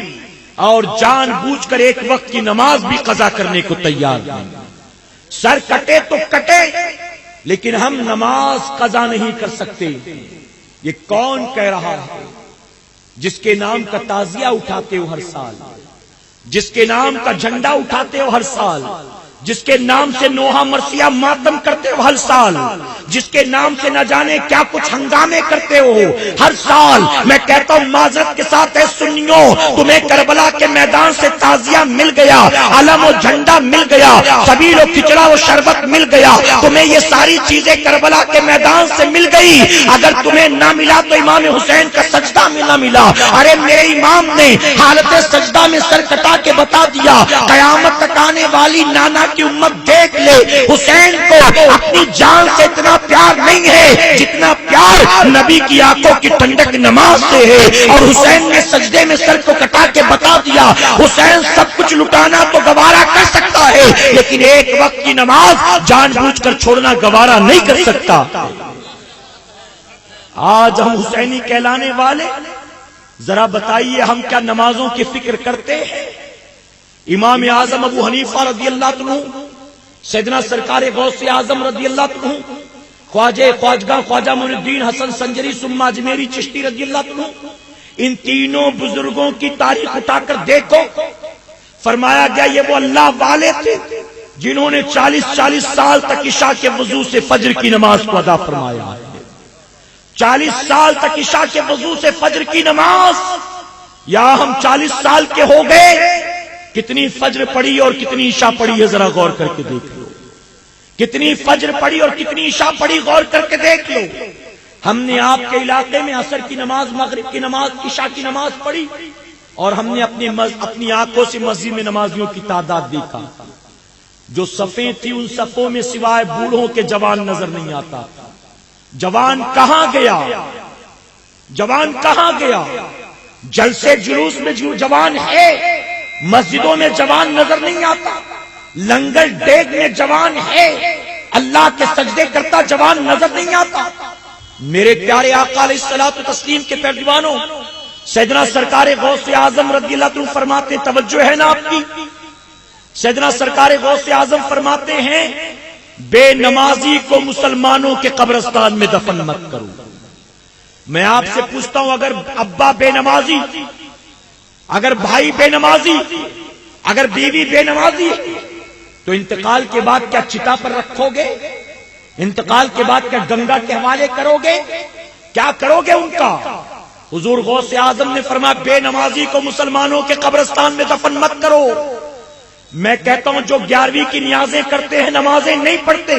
اور جان بوجھ کر ایک وقت کی نماز بھی قضا کرنے کو تیار نہیں۔ سر کٹے تو کٹے، لیکن ہم نماز قضا نہیں کر سکتے۔ یہ کون کہہ رہا ہے؟ جس کے نام کا تعزیہ اٹھاتے ہو ہر سال، جس کے نام کا جھنڈا اٹھاتے ہو ہر سال، جس کے نام سے نوحہ مرثیہ ماتم کرتے ہو ہر سال، جس کے نام سے نہ جانے کیا کچھ ہنگامے کرتے ہو ہر سال۔ میں کہتا ہوں معذرت کے ساتھ اے سنیوں، تمہیں کربلا کے میدان سے تعزیہ مل گیا، علم و جھنڈا مل گیا، سبیل و کھچڑا و شربت مل گیا، تمہیں یہ ساری چیزیں کربلا کے میدان سے مل گئی۔ اگر تمہیں نہ ملا تو امام حسین کا سجدہ میں نہ ملا۔ ارے میرے امام نے حالت سجدہ میں سر کٹا کے بتا دیا، قیامت تک آنے والی نانا کی امت دیکھ لے، حسین کو اپنی جان سے اتنا پیار نہیں ہے جتنا پیار نبی کی آنکھوں کی ٹھنڈک نماز سے ہے۔ اور حسین نے سجدے میں سر کو کٹا کے بتا دیا، حسین سب کچھ لٹانا تو گوارا کر سکتا ہے لیکن ایک وقت کی نماز جان بوجھ کر چھوڑنا گوارا نہیں کر سکتا۔ آج ہم حسینی کہلانے والے ذرا بتائیے ہم کیا نمازوں کی فکر کرتے ہیں؟ امام اعظم ابو حنیفہ رضی اللہ عنہ، سیدنا سرکار غوث اعظم رضی اللہ عنہ، خواجہ معین الدین حسن سنجری ثم اجمیری چشتی رضی اللہ عنہ، ان تینوں بزرگوں کی تاریخ اٹھا کر دیکھو، فرمایا گیا یہ وہ اللہ والے تھے جنہوں نے 40 سال تک عشاء کے وضو سے فجر کی نماز کو ادا فرمایا۔ 40 سال تک عشاء کے وضو سے فجر کی نماز، یا ہم 40 سال کے ہو گئے، کتنی فجر پڑھی اور کتنی عشاء پڑھی ہے ذرا غور کر کے دیکھ لو، کتنی فجر پڑھی اور کتنی عشاء پڑھی غور کر کے دیکھ لو۔ ہم نے آپ کے علاقے میں عصر کی نماز، مغرب کی نماز، عشاء کی نماز پڑھی اور ہم نے اپنی آنکھوں سے مسجد میں نمازیوں کی تعداد دیکھا، جو صفیں تھی ان صفوں میں سوائے بوڑھوں کے جوان نظر نہیں آتا۔ جوان کہاں گیا؟ جوان کہاں گیا؟ جلسے جلوس میں جوان ہے، مسجدوں میں جوان نظر نہیں آتا، لنگر ڈیگ میں جوان ہے، اللہ کے سجدے کرتا جوان نظر نہیں آتا۔ میرے پیارے آقا علیہ الصلوۃ والتسلیم کے پیروانوں، سیدنا سرکار غوث اعظم رضی اللہ عنہ فرماتے، توجہ ہے نا آپ کی، سیدنا سرکار غوث اعظم فرماتے ہیں بے نمازی کو مسلمانوں کے قبرستان میں دفن مت کرو۔ میں آپ سے پوچھتا ہوں، اگر ابا بے نمازی، اگر بھائی بے نمازی، اگر بیوی بے نمازی، تو انتقال کے بعد کیا چتا پر رکھو گے؟ انتقال کے بعد کیا گنگا کے حوالے کرو گے؟ کیا کرو گے ان کا؟ حضور غوث اعظم نے فرمایا بے نمازی کو مسلمانوں کے قبرستان میں دفن مت کرو۔ میں کہتا ہوں جو 11ویں کی نیازیں کرتے ہیں نمازیں نہیں پڑھتے،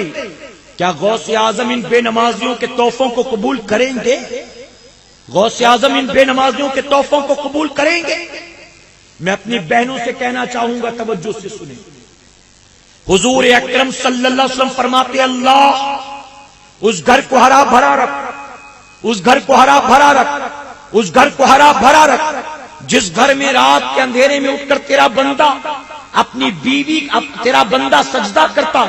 کیا غوث اعظم ان بے نمازیوں کے تحفوں کو قبول کریں گے؟ غوث اعظم ان بے نمازیوں کے تحفوں کو قبول کریں گے؟ میں اپنی بہنوں سے کہنا چاہوں گا، توجہ سے سنیں، حضور اکرم صلی اللہ علیہ وسلم فرماتے اللہ اس گھر کو ہرا بھرا رکھ، اس گھر کو ہرا بھرا رکھ، اس گھر کو ہرا بھرا رکھ، جس گھر میں رات کے اندھیرے میں اٹھ کر تیرا بندہ اپنی بیوی، تیرا بندہ سجدہ کرتا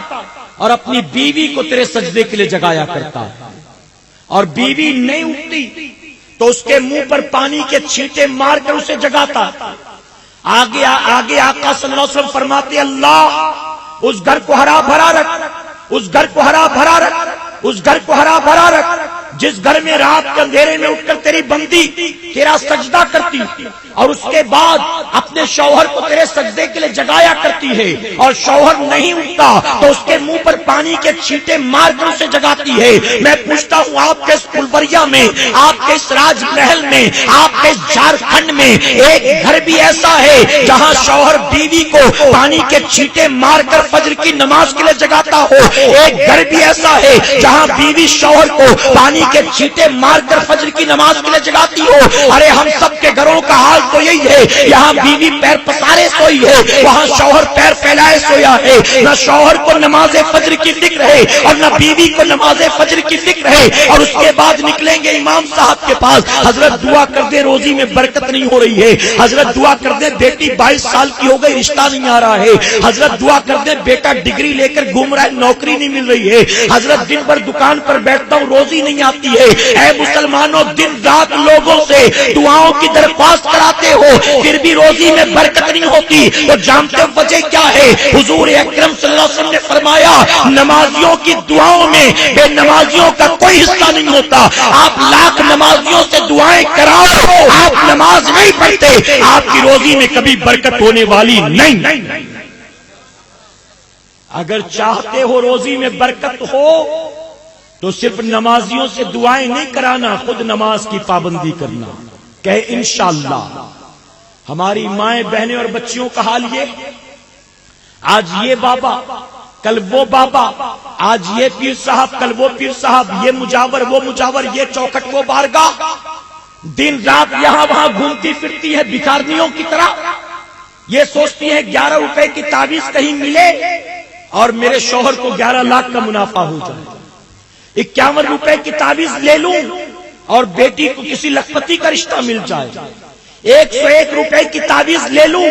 اور اپنی بیوی کو تیرے سجدے کے لیے جگایا کرتا، اور بیوی نہیں اٹھتی تو اس کے منہ پر پانی کے چھینٹے مار کر اسے جگاتا۔ آگے آقا صلی اللہ علیہ وسلم فرماتے اللہ اس گھر کو ہرا بھرا رکھ، اس گھر کو ہرا بھرا رکھ، اس گھر کو ہرا بھرا رکھ، جس گھر میں رات کے اندھیرے میں اٹھ کر تیری بندی تیرا سجدہ کرتی اور اس کے بعد اپنے شوہر کو تیرے سجدے کے لیے جگایا کرتی ہے، اور شوہر نہیں اٹھتا تو اس کے منہ پر پانی کے چھینٹے مار کر اسے جگاتی ہے۔ میں پوچھتا ہوں آپ کے اس پھلوریا میں، آپ کے اس راج محل میں، آپ کے اس جھارکھنڈ میں ایک گھر بھی ایسا ہے جہاں شوہر بیوی کو پانی کے چھینٹے مار کر فجر کی نماز کے لیے جگاتا ہو؟ ایک گھر بھی ایسا ہے جہاں بیوی شوہر کو پانی کے چھینٹے مار کر فجر کی نماز کے لیے جگاتی ہو؟ ارے ہم سب کے گھروں کا حال تو یہی ہے، یہاں بیوی پیر پسارے سوئی ہے، وہاں شوہر پیر پھیلائے سویا ہے۔ نہ شوہر کو نماز فجر کی فکر ہے اور نہ بیوی کو نماز فجر کی فکر ہے، اور اس کے بعد نکلیں گے امام صاحب کے پاس، حضرت دعا کر دے روزی میں برکت نہیں ہو رہی ہے، حضرت دعا کر دے بیٹی 22 سال کی ہو گئی رشتہ نہیں آ رہا ہے، حضرت دعا کر دے بیٹا ڈگری لے کر گھوم رہا ہے نوکری نہیں مل رہی ہے، حضرت دن بھر دکان پر بیٹھتا ہوں روزی نہیں آتی ہے۔ اے مسلمانوں، دن رات لوگوں سے دعاؤں کی درخواست کراتے ہو پھر بھی روزی میں برکت نہیں ہوتی، تو جانتے وجہ کیا ہے؟ حضور اکرم صلی اللہ علیہ وسلم نے فرمایا نمازیوں کی دعاؤں میں بے نمازیوں کا کوئی حصہ نہیں ہوتا۔ آپ لاکھ نمازیوں سے دعائیں کراؤ، آپ نماز نہیں پڑھتے، آپ کی روزی میں کبھی برکت ہونے والی نہیں۔ اگر چاہتے ہو روزی میں برکت ہو تو صرف نمازیوں سے دعائیں نہیں کرانا، خود نماز کی پابندی کرنا۔ کہ انشاءاللہ ہماری مائیں بہنیں اور بچیوں کا حال یہ، آج یہ بابا کل وہ بابا، آج یہ پیر صاحب کل وہ پیر صاحب، یہ مجاور وہ مجاور، یہ چوکھٹ وہ بارگاہ، دن رات یہاں وہاں گھومتی پھرتی ہے بھکارنیوں کی طرح۔ یہ سوچتی ہے 11 روپے کی تعویذ کہیں ملے اور میرے شوہر کو 11 لاکھ کا منافع ہو جائے، 51 روپے کی تعویذ لے لوں اور بیٹی کو کسی لکھپتی کا رشتہ مل جائے، 101 روپے کی تعویذ لے لوں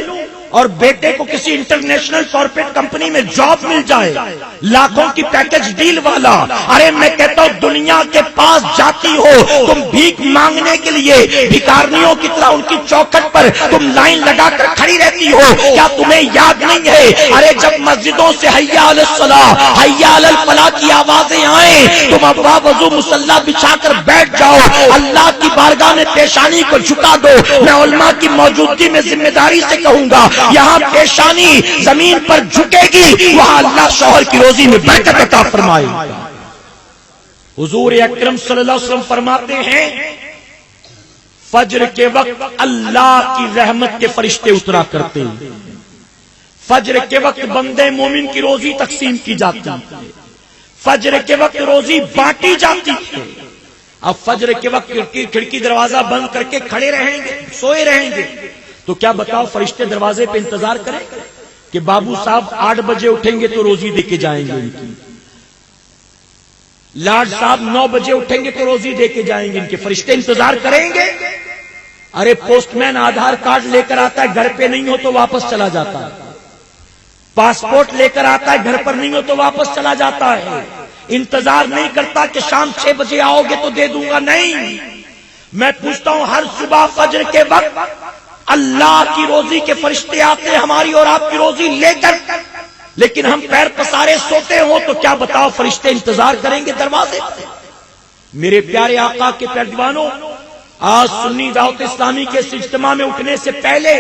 اور بیٹے کو کسی انٹرنیشنل کارپوریٹ کمپنی میں جاب مل جائے، لاکھوں کی پیکج ڈیل والا۔ ارے میں کہتا ہوں دنیا کے پاس جاتی ہو تم بھیک مانگنے کے لیے، بھکارنیوں کی طرح ان کی چوکھٹ پر تم لائن لگا کر کھڑی رہتی ہو، کیا تمہیں یاد نہیں ہے؟ ارے جب مسجدوں سے حیا علی الصلاۃ حیا علی الفلاح کی آوازیں آئیں تم ابا وضو مصلی بچھا کر بیٹھ جاؤ، اللہ کی بارگاہ میں پیشانی کو جھکا دو۔ میں علماء کی موجودگی میں ذمہ داری سے کہوں گا، یہاں پیشانی زمین پر جھکے گی وہاں اللہ شوہر کی روزی میں برکت عطا فرمائے گا۔ حضور اکرم صلی اللہ علیہ وسلم فرماتے ہیں فجر کے وقت اللہ کی رحمت کے فرشتے اترا کرتے ہیں، فجر کے وقت بندے مومن کی روزی تقسیم کی جاتی ہے، فجر کے وقت روزی بانٹی جاتی ہے۔ اب فجر کے وقت کھڑکی دروازہ بند کر کے کھڑے رہیں گے، سوئے رہیں گے، تو کیا بتاؤ فرشتے دروازے پہ انتظار کریں کہ بابو صاحب 8 بجے اٹھیں گے تو روزی دے کے جائیں گے ان کی، لاڈ صاحب 9 بجے اٹھیں گے تو روزی دے کے جائیں گے ان کے، فرشتے انتظار کریں گے؟ ارے پوسٹ مین آدھار کارڈ لے کر آتا ہے گھر پہ نہیں ہو تو واپس چلا جاتا ہے، پاسپورٹ لے کر آتا ہے گھر پر نہیں ہو تو واپس چلا جاتا ہے، انتظار نہیں کرتا کہ شام 6 بجے آؤ گے تو دے دوں گا، نہیں۔ میں پوچھتا ہوں ہر صبح فجر کے وقت اللہ کی روزی کے فرشتے آتے ہماری اور آپ کی روزی لے کر، لیکن ہم پیر پسارے سوتے ہوں تو کیا بتاؤ فرشتے انتظار کریں گے دروازے پہ؟ میرے پیارے آقا کے پیروانوں، آج سنی دعوت اسلامی کے اس اجتماع میں اٹھنے سے پہلے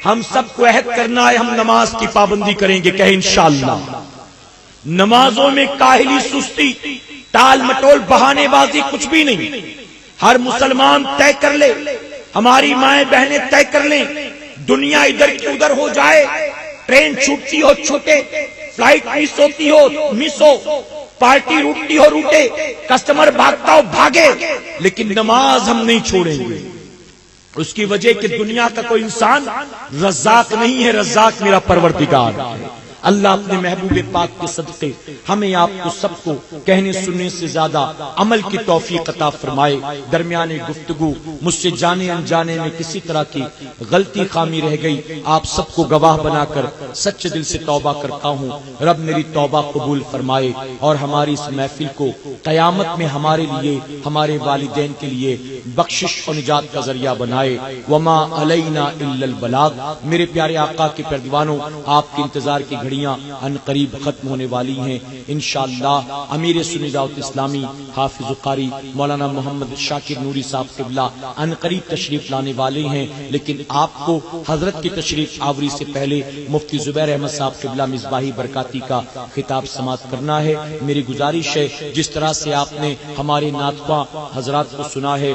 ہم سب کو عہد کرنا ہے ہم نماز کی پابندی کریں گے۔ کہ انشاءاللہ نمازوں میں کاہلی، سستی، ٹال مٹول، بہانے بازی کچھ بھی نہیں۔ ہر مسلمان طے کر لے، ہماری مائیں بہنیں طے کر لیں، دنیا ادھر کی ادھر ہو جائے، ٹرین چھوٹتی ہو چھوٹے، فلائٹ مس ہوتی ہو مس ہو، پارٹی روٹتی ہو روٹے، کسٹمر بھاگتا ہو بھاگے، لیکن نماز ہم نہیں چھوڑیں گے۔ اس کی وجہ کہ دنیا کا کوئی انسان رزاق نہیں ہے، رزاق میرا پروردگار ہے۔ اللہ اپنے محبوب پاک کے صدقے ہمیں آپ کو سب کو کہنے سننے سے زیادہ عمل کی توفیق عطا فرمائے۔ درمیان گفتگو مجھ سے جانے انجانے میں کسی طرح کی غلطی خامی رہ گئی، آپ سب کو گواہ بنا کر سچے دل سے توبہ کرتا ہوں، رب میری توبہ قبول فرمائے اور ہماری اس محفل کو قیامت میں ہمارے لیے، ہمارے والدین کے لیے بخشش و نجات کا ذریعہ بنائے۔ وما علینا الا البلاغ۔ میرے پیارے آقا کے پیروانوں، آپ کے انتظار کی گھڑی گھڑیاں ان قریب ختم ہونے والی ہیں. انشاءاللہ امیر سنی دعوت اسلامی حافظ قاری مولانا محمد شاکر نوری صاحب قبلہ ان قریب تشریف لانے والے ہیں، لیکن آپ کو حضرت کی تشریف آوری سے پہلے مفتی زبیر احمد صاحب قبلہ مصباحی برکاتی کا خطاب سماعت کرنا ہے. میری گزارش ہے جس طرح سے آپ نے ہمارے ناطقاں حضرات کو سنا ہے،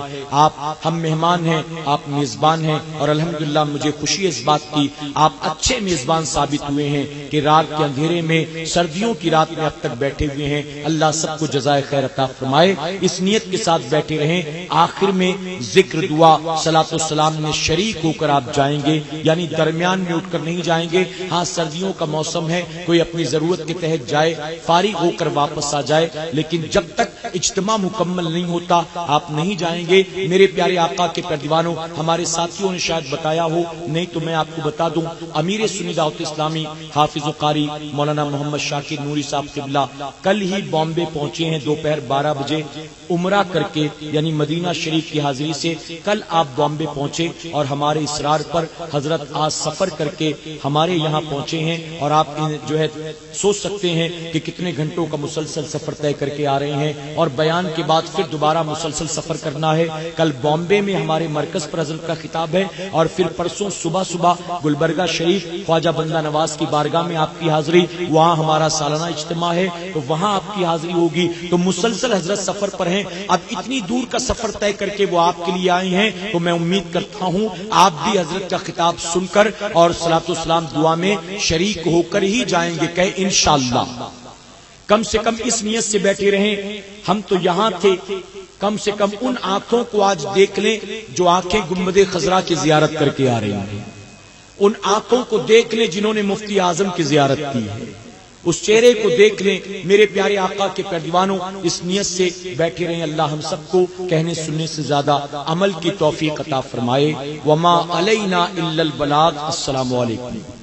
ہم مہمان ہیں، آپ میزبان ہیں، اور الحمدللہ مجھے خوشی اس بات کی آپ اچھے میزبان ثابت ہوئے ہیں کہ رات کے اندھیرے میں، سردیوں کی رات میں اب تک بیٹھے ہوئے ہیں. اللہ سب کو جزائے خیر عطا فرمائے. اس نیت کے ساتھ بیٹھے رہیں. آخر میں ذکر، دعا، صلاۃ والسلام میں شریک ہو کر آپ جائیں گے، یعنی درمیان میں اٹھ کر نہیں جائیں گے. ہاں سردیوں کا موسم ہے، کوئی اپنی ضرورت کے تحت جائے، فارغ ہو کر واپس آ جائے، لیکن جب تک اجتماع مکمل نہیں ہوتا آپ نہیں جائیں گے. میرے پیارے آقا کے پردیوانوں، ہمارے ساتھیوں نے شاید بتایا ہو، نہیں تو میں آپ کو بتا دوں، امیر سنی دعوت اسلامی حافظ قاری مولانا محمد شاکر نوری صاحب قبلہ کل ہی بامبے پہنچے ہیں دوپہر 12 بجے عمرہ کر کے، یعنی مدینہ شریف کی حاضری سے کل آپ بامبے پہنچے، اور ہمارے اصرار پر حضرت آج سفر کر کے ہمارے یہاں پہنچے ہیں. اور آپ جو ہے سوچ سکتے ہیں کہ کتنے گھنٹوں کا مسلسل سفر طے کر کے آ رہے ہیں، اور بیان کے بعد پھر دوبارہ مسلسل سفر کرنا ہے. کل بامبے میں ہمارے مرکز پر حضرت کا خطاب ہے، اور پھر پرسوں صبح گلبرگہ شریف خواجہ بندہ نواز کی بارگاہ میں آپ کی حاضری، وہاں ہمارا سالانہ اجتماع ہے تو وہاں آپ کی حاضری ہوگی. تو مسلسل حضرت سفر پر ہیں. اب اتنی دور کا سفر طے کر کے وہ آپ کے لیے آئے ہیں، تو میں امید کرتا ہوں آپ بھی حضرت کا خطاب سن کر اور صلاۃ والسلام دعا میں شریک ہو کر ہی جائیں گے کہ انشاءاللہ. کم سے کم اس نیت سے بیٹھے رہیں. ہم تو یہاں تھے، کم سے کم ان آنکھوں کو آج دیکھ لیں جو آنکھیں گنبد خضرا کی زیارت کر کے آ رہی ہیں. ان آنکھوں کو دیکھ لیں جنہوں نے مفتی اعظم کی زیارت کی ہے. اس چہرے کو دیکھ لیں. میرے پیارے آقا کے پردیوانوں، اس نیت سے بیٹھے رہیں. اللہ ہم سب کو کہنے سننے سے زیادہ عمل کی توفیق عطا فرمائے. وما علینا الا البلاغ. السلام علیکم.